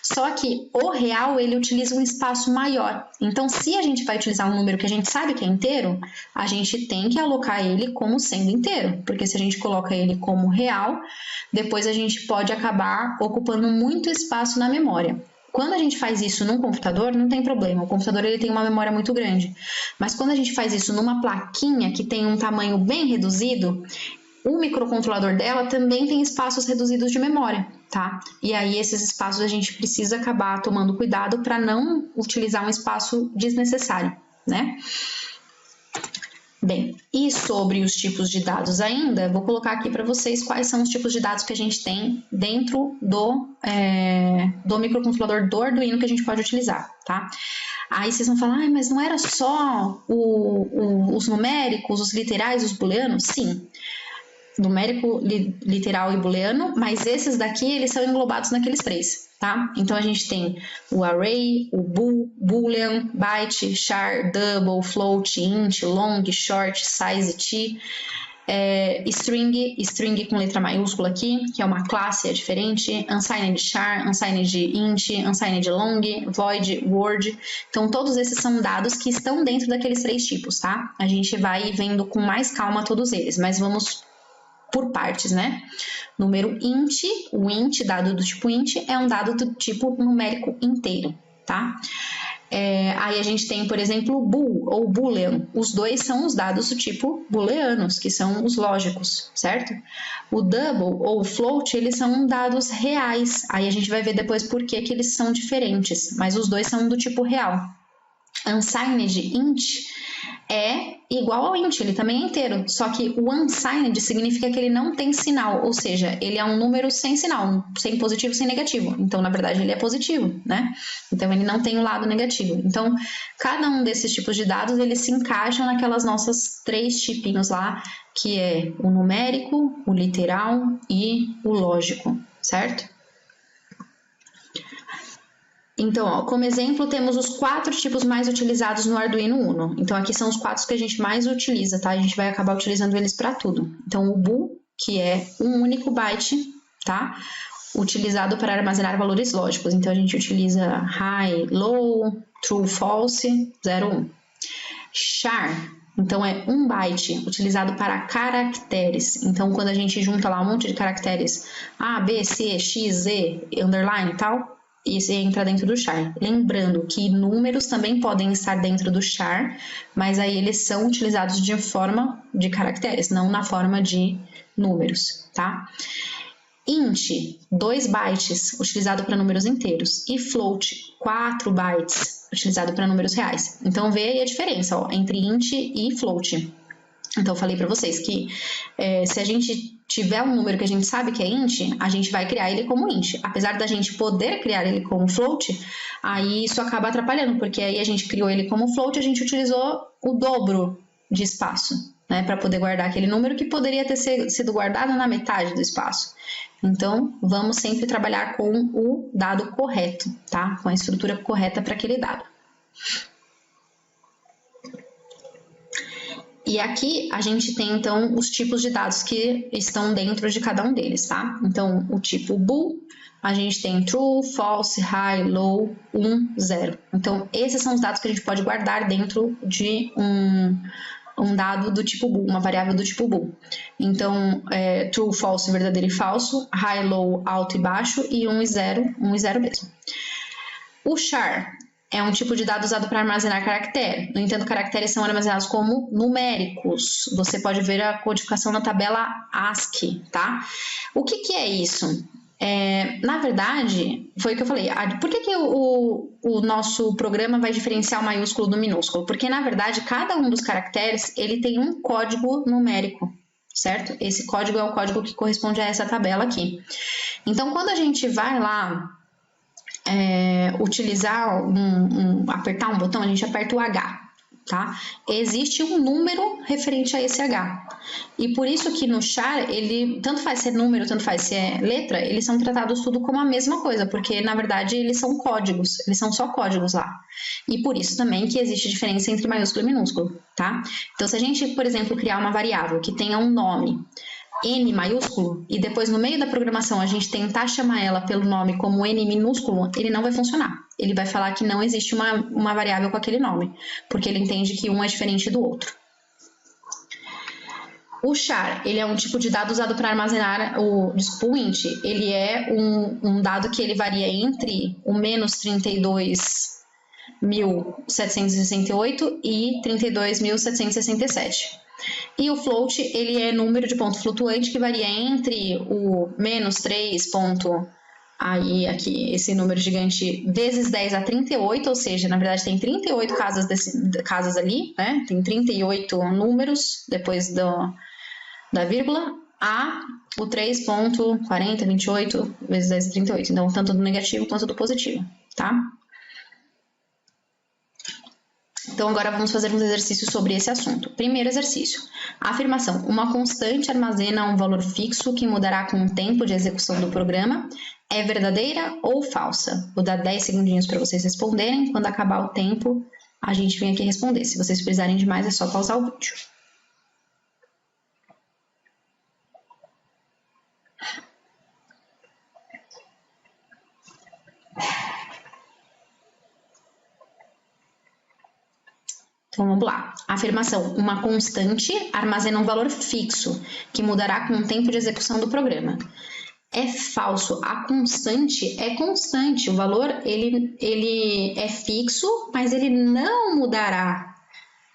Só que o real, ele utiliza um espaço maior. Então, se a gente vai utilizar um número que a gente sabe que é inteiro, a gente tem que alocar ele como sendo inteiro, porque se a gente coloca ele como real, depois a gente pode acabar ocupando muito espaço na memória. Quando a gente faz isso num computador, não tem problema, o computador ele tem uma memória muito grande. Mas quando a gente faz isso numa plaquinha que tem um tamanho bem reduzido, o microcontrolador dela também tem espaços reduzidos de memória, tá? E aí esses espaços a gente precisa acabar tomando cuidado para não utilizar um espaço desnecessário, né? Bem, e sobre os tipos de dados ainda, vou colocar aqui para vocês quais são os tipos de dados que a gente tem dentro do microcontrolador do Arduino que a gente pode utilizar, tá? Aí vocês vão falar, mas não era só os numéricos, os literais, os booleanos? Sim, numérico, literal e booleano, mas esses daqui, eles são englobados naqueles três, tá? Então, a gente tem o array, o bool, boolean, byte, char, double, float, int, long, short, size, t, string com letra maiúscula aqui, que é uma classe, é diferente, unsigned char, unsigned int, unsigned long, void, word. Então, todos esses são dados que estão dentro daqueles três tipos, tá? A gente vai vendo com mais calma todos eles, mas vamos por partes, né? Número int, o int, dado do tipo int, é um dado do tipo numérico inteiro, tá? Aí a gente tem, por exemplo, bool ou boolean. Os dois são os dados do tipo booleanos, que são os lógicos, certo? O double ou float, eles são dados reais. Aí a gente vai ver depois por que eles são diferentes, mas os dois são do tipo real. Unsigned int é igual ao int, ele também é inteiro, só que o unsigned significa que ele não tem sinal, ou seja, ele é um número sem sinal, sem positivo, sem negativo. Então, na verdade, ele é positivo, né? Então, ele não tem o lado negativo. Então, cada um desses tipos de dados, eles se encaixam naquelas nossas três tipinhos lá, que é o numérico, o literal e o lógico, certo? Então, ó, como exemplo, temos os 4 tipos mais utilizados no Arduino Uno. Então, aqui são os 4 que a gente mais utiliza, tá? A gente vai acabar utilizando eles para tudo. Então, o bool, que é um único byte, tá? Utilizado para armazenar valores lógicos. Então, a gente utiliza high, low, true, false, 0, 1. Char, então, é um byte utilizado para caracteres. Então, quando a gente junta lá um monte de caracteres A, B, C, X, Z, underline e tal, isso entra dentro do char. Lembrando que números também podem estar dentro do char, mas aí eles são utilizados de forma de caracteres, não na forma de números, tá? Int, 2 bytes, utilizado para números inteiros. E float, 4 bytes, utilizado para números reais. Então, vê aí a diferença, ó, entre int e float. Então, eu falei para vocês que se a gente tiver um número que a gente sabe que é int, a gente vai criar ele como int. Apesar da gente poder criar ele como float, aí isso acaba atrapalhando, porque aí a gente criou ele como float, a gente utilizou o dobro de espaço, né, para poder guardar aquele número que poderia ter sido guardado na metade do espaço. Então, vamos sempre trabalhar com o dado correto, tá? Com a estrutura correta para aquele dado. E aqui a gente tem, então, os tipos de dados que estão dentro de cada um deles, tá? Então, o tipo bool, a gente tem true, false, high, low, 1, 0. Então, esses são os dados que a gente pode guardar dentro de um dado do tipo bool, uma variável do tipo bool. Então, true, false, verdadeiro e falso, high, low, alto e baixo, e 1 e 0 mesmo. O char é um tipo de dado usado para armazenar caractere. No entanto, caracteres são armazenados como numéricos. Você pode ver a codificação na tabela ASCII, tá? O que é isso? Na verdade, foi o que eu falei. Por que o nosso programa vai diferenciar o maiúsculo do minúsculo? Porque, na verdade, cada um dos caracteres, ele tem um código numérico, certo? Esse código é o código que corresponde a essa tabela aqui. Então, quando a gente vai lá utilizar apertar um botão, a gente aperta o H, tá? Existe um número referente a esse H. E por isso que no char, ele, tanto faz ser número, tanto faz ser letra, eles são tratados tudo como a mesma coisa, porque na verdade eles são códigos, eles são só códigos lá. E por isso também que existe diferença entre maiúsculo e minúsculo, tá? Então se a gente, por exemplo, criar uma variável que tenha um nome N maiúsculo, e depois no meio da programação a gente tentar chamar ela pelo nome como N minúsculo, ele não vai funcionar. Ele vai falar que não existe uma variável com aquele nome, porque ele entende que um é diferente do outro. O char, ele é um tipo de dado usado para armazenar o int. Ele é um dado que ele varia entre o menos 32.768 e 32.767. E o float, ele é número de ponto flutuante que varia entre o menos 3 ponto aí aqui esse número gigante vezes 10 a 38, ou seja, na verdade tem 38 casas ali, né? Tem 38 números depois da vírgula, a o 3.4028 vezes 10 a 38. Então, tanto do negativo quanto do positivo, tá? Então, agora vamos fazer uns exercícios sobre esse assunto. Primeiro exercício. A afirmação: uma constante armazena um valor fixo que mudará com o tempo de execução do programa. É verdadeira ou falsa? Vou dar 10 segundinhos para vocês responderem. Quando acabar o tempo, a gente vem aqui responder. Se vocês precisarem de mais, é só pausar o vídeo. Então, vamos lá. Afirmação: uma constante armazena um valor fixo, que mudará com o tempo de execução do programa. É falso. A constante é constante. O valor, ele é fixo, mas ele não mudará,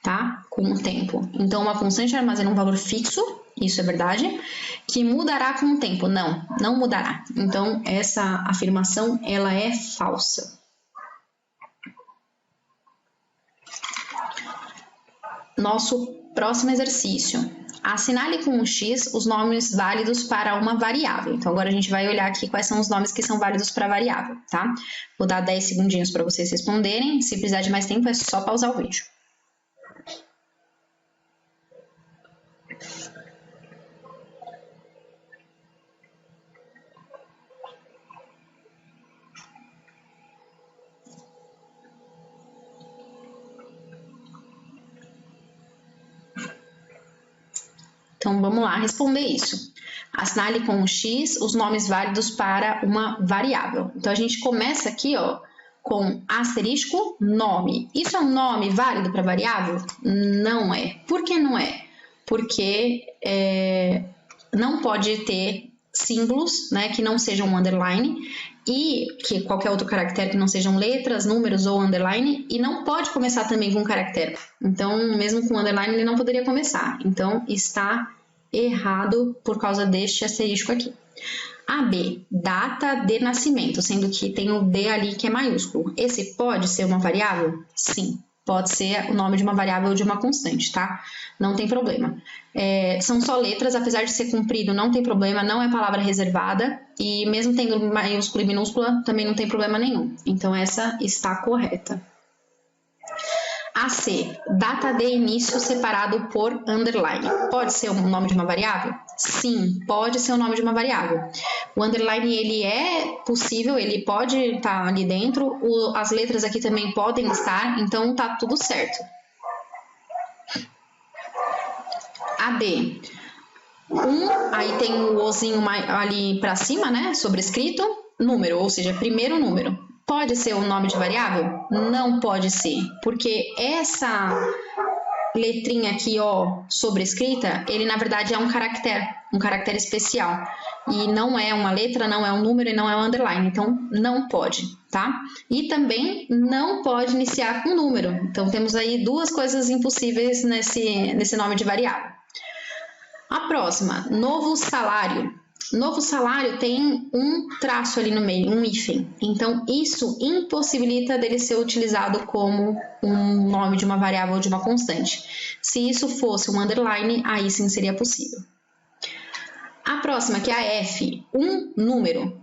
tá? Com o tempo. Então, uma constante armazena um valor fixo, isso é verdade, que mudará com o tempo. Não, não mudará. Então, essa afirmação, ela é falsa. Nosso próximo exercício. Assinale com um X os nomes válidos para uma variável. Então, agora a gente vai olhar aqui quais são os nomes que são válidos para a variável, tá? Vou dar 10 segundinhos para vocês responderem. Se precisar de mais tempo, é só pausar o vídeo. Então, vamos lá responder isso. Assinale com um X os nomes válidos para uma variável. Então, a gente começa aqui, ó, com asterisco, nome. Isso é um nome válido para variável? Não é. Por que não é? Porque não pode ter símbolos, né, que não sejam um underline e que qualquer outro caractere que não sejam letras, números ou underline, e não pode começar também com um caractere. Então, mesmo com underline, ele não poderia começar. Então, está errado por causa deste asterisco aqui. AB, data de nascimento, sendo que tem o D ali que é maiúsculo. Esse pode ser uma variável? Sim. Pode ser o nome de uma variável ou de uma constante, tá? Não tem problema. São só letras, apesar de ser comprido, não tem problema, não é palavra reservada. E mesmo tendo maiúscula e minúscula, também não tem problema nenhum. Então, essa está correta. AC, data de início separado por underline. Pode ser o nome de uma variável? Sim, pode ser o nome de uma variável. O underline, ele é possível, ele pode estar ali dentro, as letras aqui também podem estar, então tá tudo certo. AD, aí tem o ozinho ali para cima, né, sobrescrito, número, ou seja, primeiro número. Pode ser o nome de variável? Não pode ser, porque essa letrinha aqui, ó, sobrescrita, ele na verdade é um caractere especial. E não é uma letra, não é um número e não é um underline, então não pode, tá? E também não pode iniciar com número. Então temos aí duas coisas impossíveis nesse nome de variável. A próxima, novo salário. Novo salário tem um traço ali no meio, um hífen. Então, isso impossibilita dele ser utilizado como um nome de uma variável ou de uma constante. Se isso fosse um underline, aí sim seria possível. A próxima, que é a F, um número.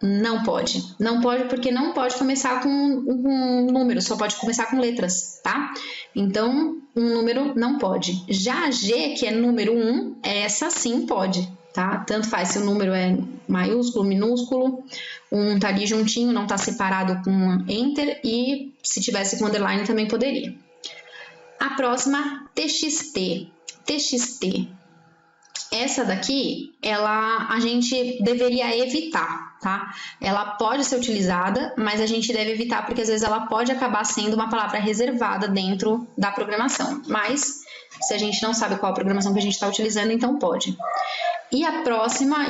Não pode. Não pode porque não pode começar com um número, só pode começar com letras, tá? Então, um número não pode. Já a G, que é número 1, essa sim pode. Tá? Tanto faz se o número é maiúsculo, minúsculo, tá ali juntinho, não tá separado com enter, e se tivesse com underline também poderia. A próxima, TXT. TXT. Essa daqui, a gente deveria evitar, tá? Ela pode ser utilizada, mas a gente deve evitar porque às vezes ela pode acabar sendo uma palavra reservada dentro da programação. Mas, se a gente não sabe qual a programação que a gente está utilizando, então pode. E a próxima,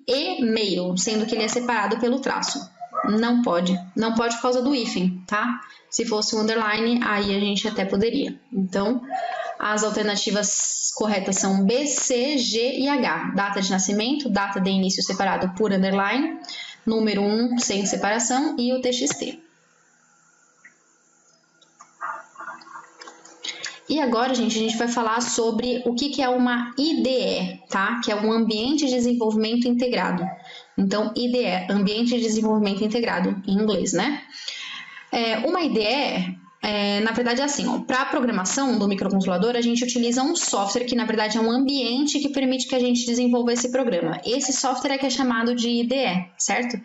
e-mail, sendo que ele é separado pelo traço. Não pode. Não pode por causa do hífen, tá? Se fosse um underline, aí a gente até poderia. Então, as alternativas corretas são B, C, G e H. Data de nascimento, data de início separado por underline, número 1 sem separação e o TXT. E agora, gente, a gente vai falar sobre o que é uma IDE, tá? Que é um Ambiente de Desenvolvimento Integrado. Então, IDE, Ambiente de Desenvolvimento Integrado, em inglês, né? Uma IDE, na verdade, é assim, para a programação do microcontrolador, a gente utiliza um software que, na verdade, é um ambiente que permite que a gente desenvolva esse programa. Esse software é que é chamado de IDE, certo?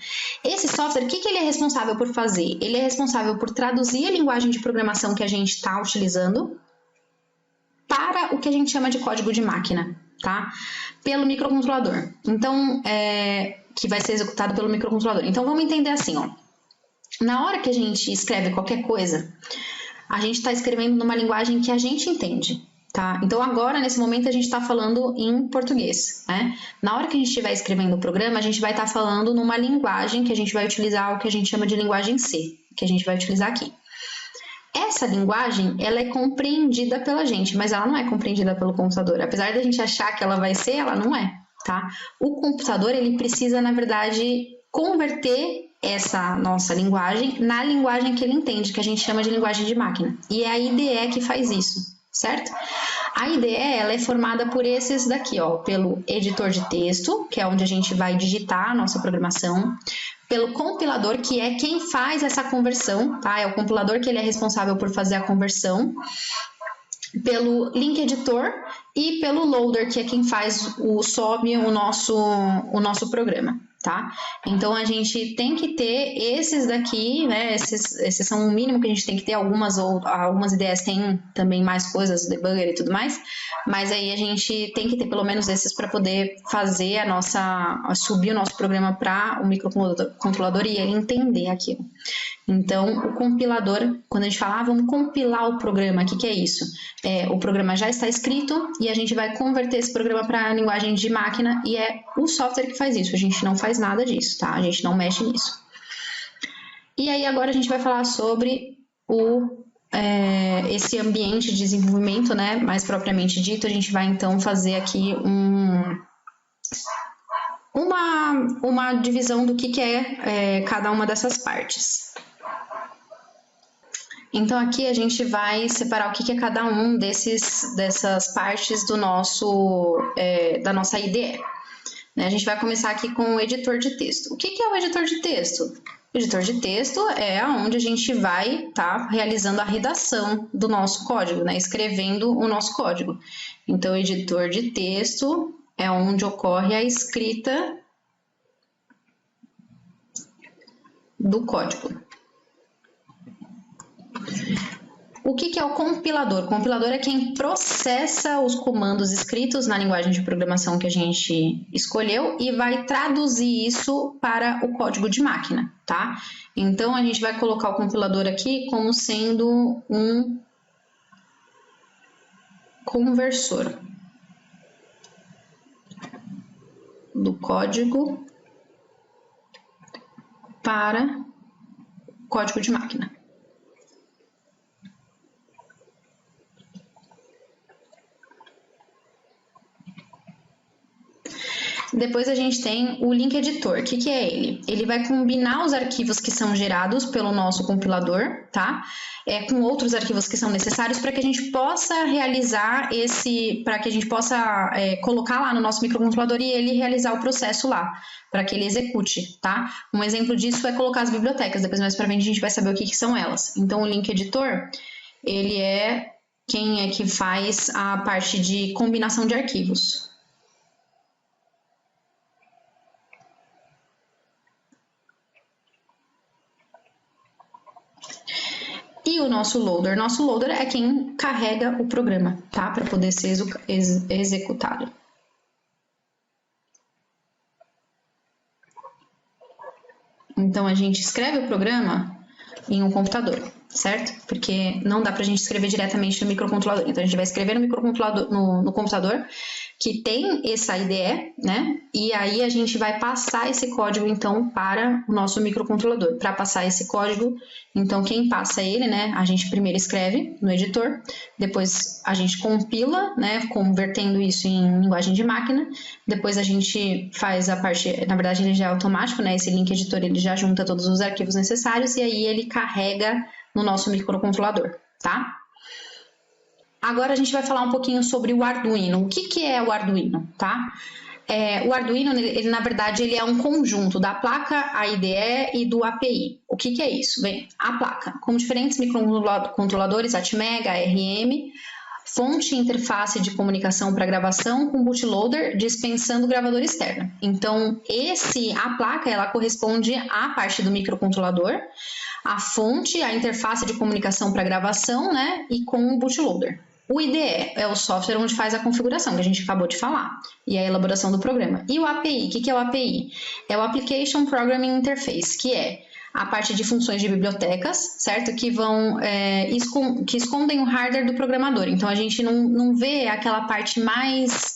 Esse software, o que ele é responsável por fazer? Ele é responsável por traduzir a linguagem de programação que a gente está utilizando para o que a gente chama de código de máquina, tá? Pelo microcontrolador. Então, que vai ser executado pelo microcontrolador. Então, vamos entender assim, ó. Na hora que a gente escreve qualquer coisa, a gente está escrevendo numa linguagem que a gente entende, tá? Então, agora, nesse momento, a gente está falando em português, né? Na hora que a gente estiver escrevendo o programa, a gente vai estar falando numa linguagem que a gente vai utilizar, o que a gente chama de linguagem C, que a gente vai utilizar aqui. Essa linguagem, ela é compreendida pela gente, mas ela não é compreendida pelo computador. Apesar da gente achar que ela vai ser, ela não é, tá? O computador, ele precisa, na verdade, converter essa nossa linguagem na linguagem que ele entende, que a gente chama de linguagem de máquina. E é a IDE que faz isso, certo? A IDE, ela é formada por esses daqui, ó, pelo editor de texto, que é onde a gente vai digitar a nossa programação, pelo compilador, que é quem faz essa conversão, tá? É o compilador que ele é responsável por fazer a conversão, pelo link editor e pelo loader, que é quem sobe o nosso programa, tá? Então, a gente tem que ter esses daqui, né? Esses são o mínimo que a gente tem que ter. Algumas ideias têm também mais coisas, debugger e tudo mais, mas aí a gente tem que ter pelo menos esses para poder fazer subir o nosso programa para o microcontrolador e ele entender aquilo. Então, o compilador, quando a gente fala, vamos compilar o programa, o que é isso? O programa já está escrito e a gente vai converter esse programa para a linguagem de máquina e é o software que faz isso, a gente não faz nada disso, tá? A gente não mexe nisso. E aí, agora a gente vai falar sobre esse ambiente de desenvolvimento, né? Mais propriamente dito, a gente vai então fazer aqui uma divisão do que é cada uma dessas partes. Então, aqui a gente vai separar o que é cada um dessas partes da nossa IDE. A gente vai começar aqui com o editor de texto. O que é o editor de texto? O editor de texto é onde a gente vai estar realizando a redação do nosso código, né? Escrevendo o nosso código. Então, o editor de texto é onde ocorre a escrita do código. O que é o compilador? O compilador é quem processa os comandos escritos na linguagem de programação que a gente escolheu e vai traduzir isso para o código de máquina, tá? Então, a gente vai colocar o compilador aqui como sendo um conversor do código para código de máquina. Depois a gente tem o link editor. O que é ele? Ele vai combinar os arquivos que são gerados pelo nosso compilador, tá? Com outros arquivos que são necessários para que a gente possa realizar para que a gente possa colocar lá no nosso microcontrolador e ele realizar o processo lá, para que ele execute, tá? Um exemplo disso é colocar as bibliotecas. Depois, mais para frente, a gente vai saber o que são elas. Então, o link editor, ele é quem que faz a parte de combinação de arquivos. E o nosso loader é quem carrega o programa, tá? Para poder ser executado. Então, a gente escreve o programa em um computador. certo? Porque não dá pra gente escrever diretamente no microcontrolador. Então, a gente vai escrever no microcontrolador, no computador, que tem essa IDE, né? E aí a gente vai passar esse código, então, para o nosso microcontrolador. Para passar esse código, então, quem passa ele, né? A gente primeiro escreve no editor, depois a gente compila, né? Convertendo isso em linguagem de máquina, depois a gente faz a parte, na verdade ele já é automático, né? Esse link editor, ele já junta todos os arquivos necessários e aí ele carrega no nosso microcontrolador, tá? Agora a gente vai falar um pouquinho sobre o Arduino. O que é o Arduino, tá? O Arduino, ele, na verdade, ele é um conjunto da placa IDE e do API. O que é isso? Bem, a placa, com diferentes microcontroladores, ATmega, ARM, fonte e interface de comunicação para gravação com bootloader dispensando gravador externo. Então, a placa, ela corresponde à parte do microcontrolador, a fonte, a interface de comunicação para gravação, né, e com o bootloader. O IDE é o software onde faz a configuração, que a gente acabou de falar, e a elaboração do programa. E o API, o que é o API? É o Application Programming Interface, que é a parte de funções de bibliotecas, certo? Que que escondem o hardware do programador. Então, a gente não vê aquela parte mais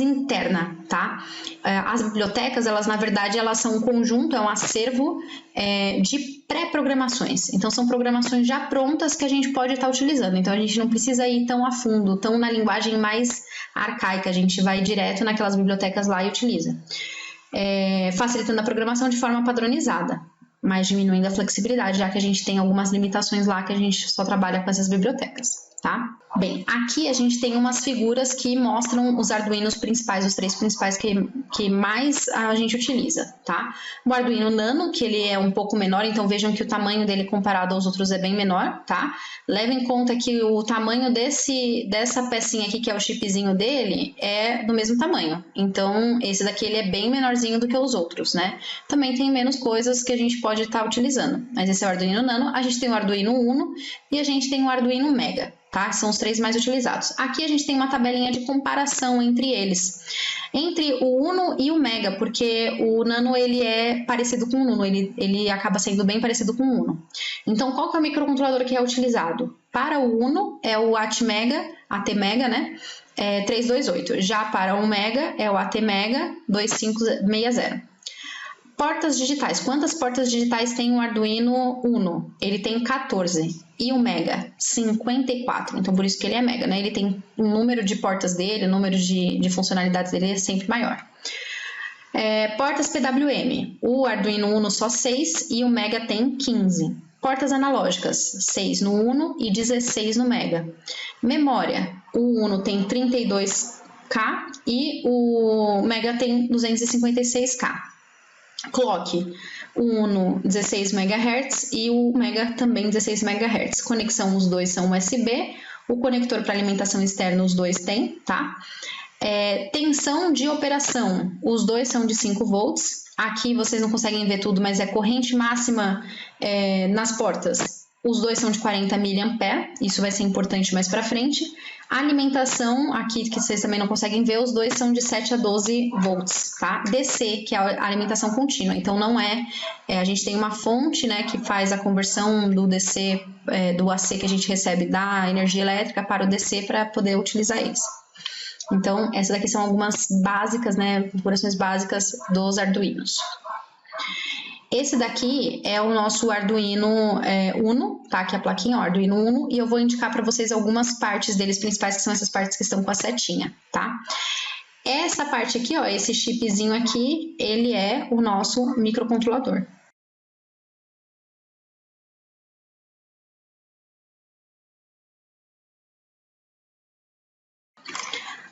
interna, tá? As bibliotecas, elas na verdade, elas são um conjunto, é um acervo de pré-programações. Então, são programações já prontas que a gente pode estar utilizando. Então, a gente não precisa ir tão a fundo, tão na linguagem mais arcaica. A gente vai direto naquelas bibliotecas lá e utiliza. Facilitando a programação de forma padronizada, mas diminuindo a flexibilidade, já que a gente tem algumas limitações lá que a gente só trabalha com essas bibliotecas, tá? Bem, aqui a gente tem umas figuras que mostram os Arduinos principais, os 3 principais que mais a gente utiliza, tá? O Arduino Nano, que ele é um pouco menor, então vejam que o tamanho dele comparado aos outros é bem menor, tá? Levem em conta que o tamanho dessa pecinha aqui, que é o chipzinho dele, é do mesmo tamanho. Então, esse daqui ele é bem menorzinho do que os outros, né? Também tem menos coisas que a gente pode estar utilizando, mas esse é o Arduino Nano. A gente tem o Arduino Uno e a gente tem o Arduino Mega, tá? São os 3 mais utilizados. Aqui a gente tem uma tabelinha de comparação entre eles. Entre o Uno e o Mega, porque o Nano ele é parecido com o Uno, ele acaba sendo bem parecido com o Uno. Então, qual que é o microcontrolador que é utilizado? Para o Uno é o ATmega, né? 328. Já para o Mega é o ATmega 2560. Portas digitais. Quantas portas digitais tem o Arduino Uno? Ele tem 14. E o Mega? 54. Então, por isso que ele é Mega, né? Ele tem o número de portas dele, o número de funcionalidades dele é sempre maior. Portas PWM. O Arduino Uno só 6 e o Mega tem 15. Portas analógicas. 6 no Uno e 16 no Mega. Memória. O Uno tem 32K e o Mega tem 256K. Clock, o Uno 16 MHz e o Mega também 16 MHz. Conexão, os dois são USB. O conector para alimentação externa, os dois têm, tá? Tensão de operação, os dois são de 5 volts. Aqui vocês não conseguem ver tudo, mas é corrente máxima nas portas. Os dois são de 40 mA, isso vai ser importante mais para frente. A alimentação, aqui que vocês também não conseguem ver, os dois são de 7 a 12 volts, tá? DC, que é a alimentação contínua, então não a gente tem uma fonte, né, que faz a conversão do DC, do AC que a gente recebe da energia elétrica para o DC para poder utilizar eles. Então, essas aqui são algumas básicas, né, configurações básicas dos Arduinos. Esse daqui é o nosso Arduino Uno, tá? Que é a plaquinha, ó, Arduino Uno, e eu vou indicar para vocês algumas partes deles principais, que são essas partes que estão com a setinha, tá? Essa parte aqui, ó, esse chipzinho aqui, ele é o nosso microcontrolador.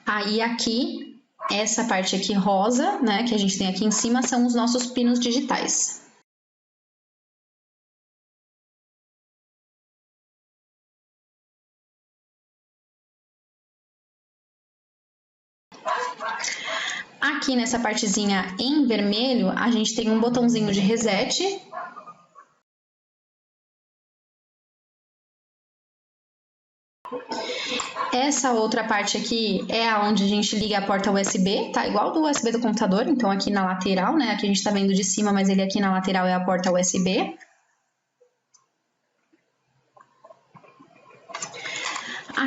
Aí aqui, essa parte aqui rosa, né, que a gente tem aqui em cima, são os nossos pinos digitais. Aqui nessa partezinha em vermelho, a gente tem um botãozinho de reset. Essa outra parte aqui é onde a gente liga a porta USB, tá? Igual do USB do computador, então aqui na lateral, né? Aqui a gente tá vendo de cima, mas ele aqui na lateral é a porta USB.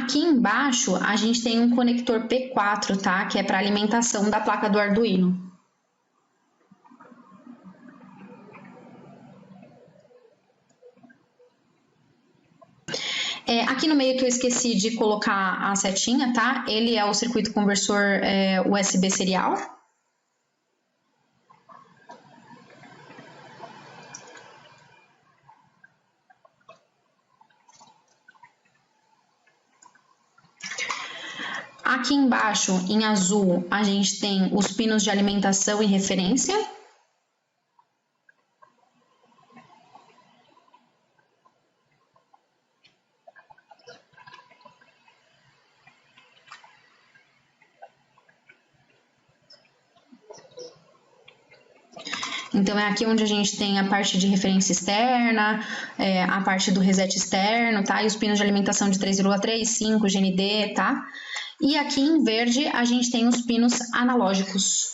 Aqui embaixo, a gente tem um conector P4, tá? Que é para alimentação da placa do Arduino. Aqui no meio que eu esqueci de colocar a setinha, tá? Ele é o circuito conversor USB serial. Aqui embaixo, em azul, a gente tem os pinos de alimentação e referência. Então, é aqui onde a gente tem a parte de referência externa, a parte do reset externo, tá? E os pinos de alimentação de 3,3, 5, GND, tá? E aqui em verde, a gente tem os pinos analógicos.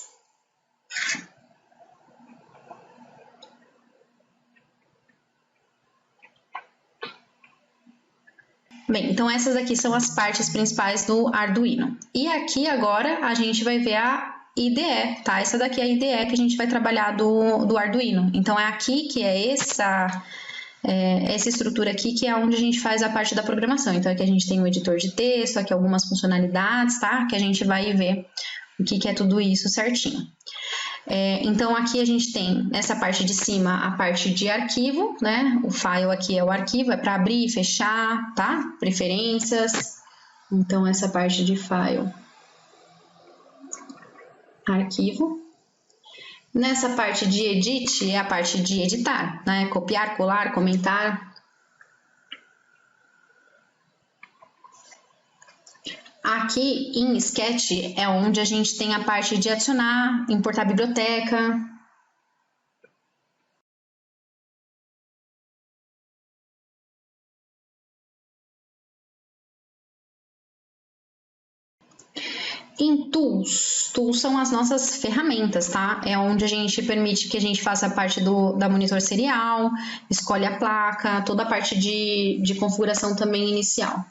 Bem, então essas aqui são as partes principais do Arduino. E aqui agora a gente vai ver a IDE, tá? Essa daqui é a IDE que a gente vai trabalhar do Arduino. Então é aqui que é essa estrutura aqui que é onde a gente faz a parte da programação. Então aqui a gente tem o editor de texto, aqui algumas funcionalidades, tá? Que a gente vai ver o que é tudo isso certinho. Então aqui a gente tem nessa parte de cima a parte de arquivo, né? O file aqui é o arquivo, é para abrir e fechar, tá? Preferências. Então essa parte de file, arquivo. Nessa parte de edit é a parte de editar, né? Copiar, colar, comentar. Aqui em Sketch é onde a gente tem a parte de adicionar, importar biblioteca. Em Tools, Tools são as nossas ferramentas, tá? É onde a gente permite que a gente faça a parte da monitor serial, escolhe a placa, toda a parte de configuração também inicial.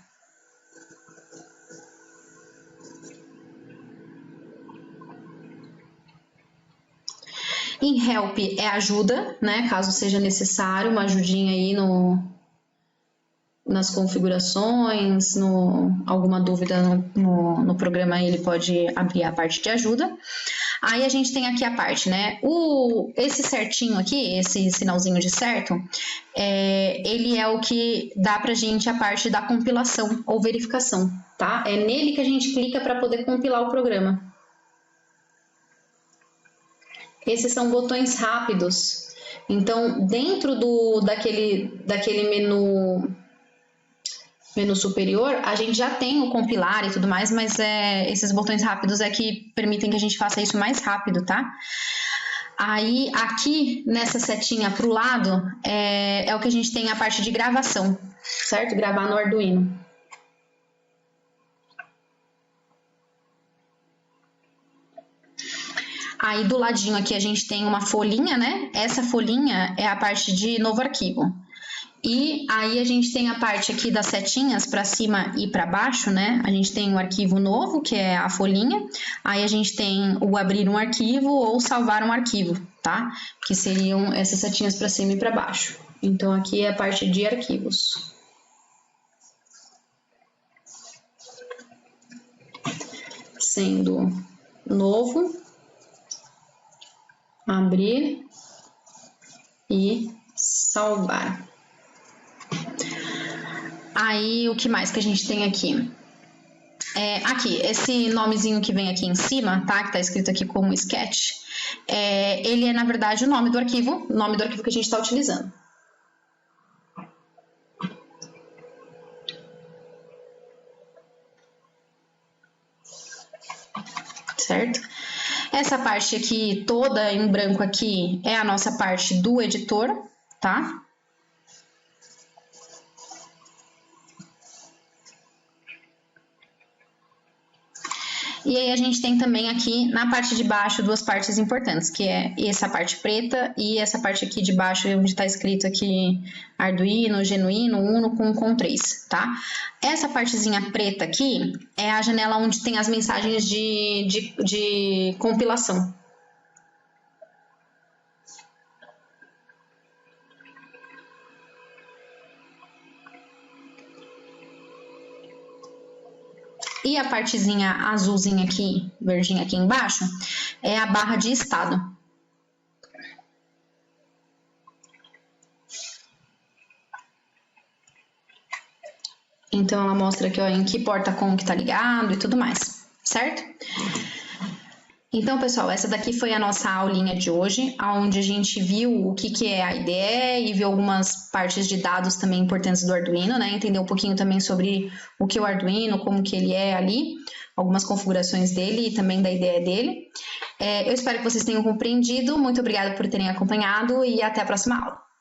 Em Help é ajuda, né? Caso seja necessário, uma ajudinha aí nas configurações, alguma dúvida no programa, ele pode abrir a parte de ajuda. Aí a gente tem aqui a parte, né? Esse certinho aqui, esse sinalzinho de certo, ele é o que dá pra gente a parte da compilação ou verificação, tá? É nele que a gente clica para poder compilar o programa. Esses são botões rápidos. Então, dentro daquele menu superior, a gente já tem o compilar e tudo mais, mas esses botões rápidos é que permitem que a gente faça isso mais rápido, tá? Aí, aqui, nessa setinha pro lado, é o que a gente tem a parte de gravação, certo? Gravar no Arduino. Aí, do ladinho aqui, a gente tem uma folhinha, né? Essa folhinha é a parte de novo arquivo. E aí a gente tem a parte aqui das setinhas para cima e para baixo, né? A gente tem o arquivo novo, que é a folhinha. Aí a gente tem o abrir um arquivo ou salvar um arquivo, tá? Que seriam essas setinhas para cima e para baixo. Então aqui é a parte de arquivos. Sendo novo, abrir e salvar. Aí, o que mais que a gente tem aqui? Aqui, esse nomezinho que vem aqui em cima, tá? Que tá escrito aqui como Sketch, ele é, na verdade, o nome do arquivo que a gente está utilizando. Certo? Essa parte aqui, toda em branco aqui, é a nossa parte do editor, tá? E aí a gente tem também aqui na parte de baixo duas partes importantes, que é essa parte preta e essa parte aqui de baixo onde está escrito aqui Arduino, Genuino, Uno com Com3, tá? Essa partezinha preta aqui é a janela onde tem as mensagens de compilação. E a partezinha azulzinha aqui, verdinha aqui embaixo, é a barra de estado. Então, ela mostra aqui, ó, em que porta-com que tá ligado e tudo mais, certo? Então, pessoal, essa daqui foi a nossa aulinha de hoje, onde a gente viu o que é a IDE e viu algumas partes de dados também importantes do Arduino, né? Entendeu um pouquinho também sobre o que é o Arduino, como que ele é ali, algumas configurações dele e também da IDE dele. Eu espero que vocês tenham compreendido. Muito obrigada por terem acompanhado e até a próxima aula.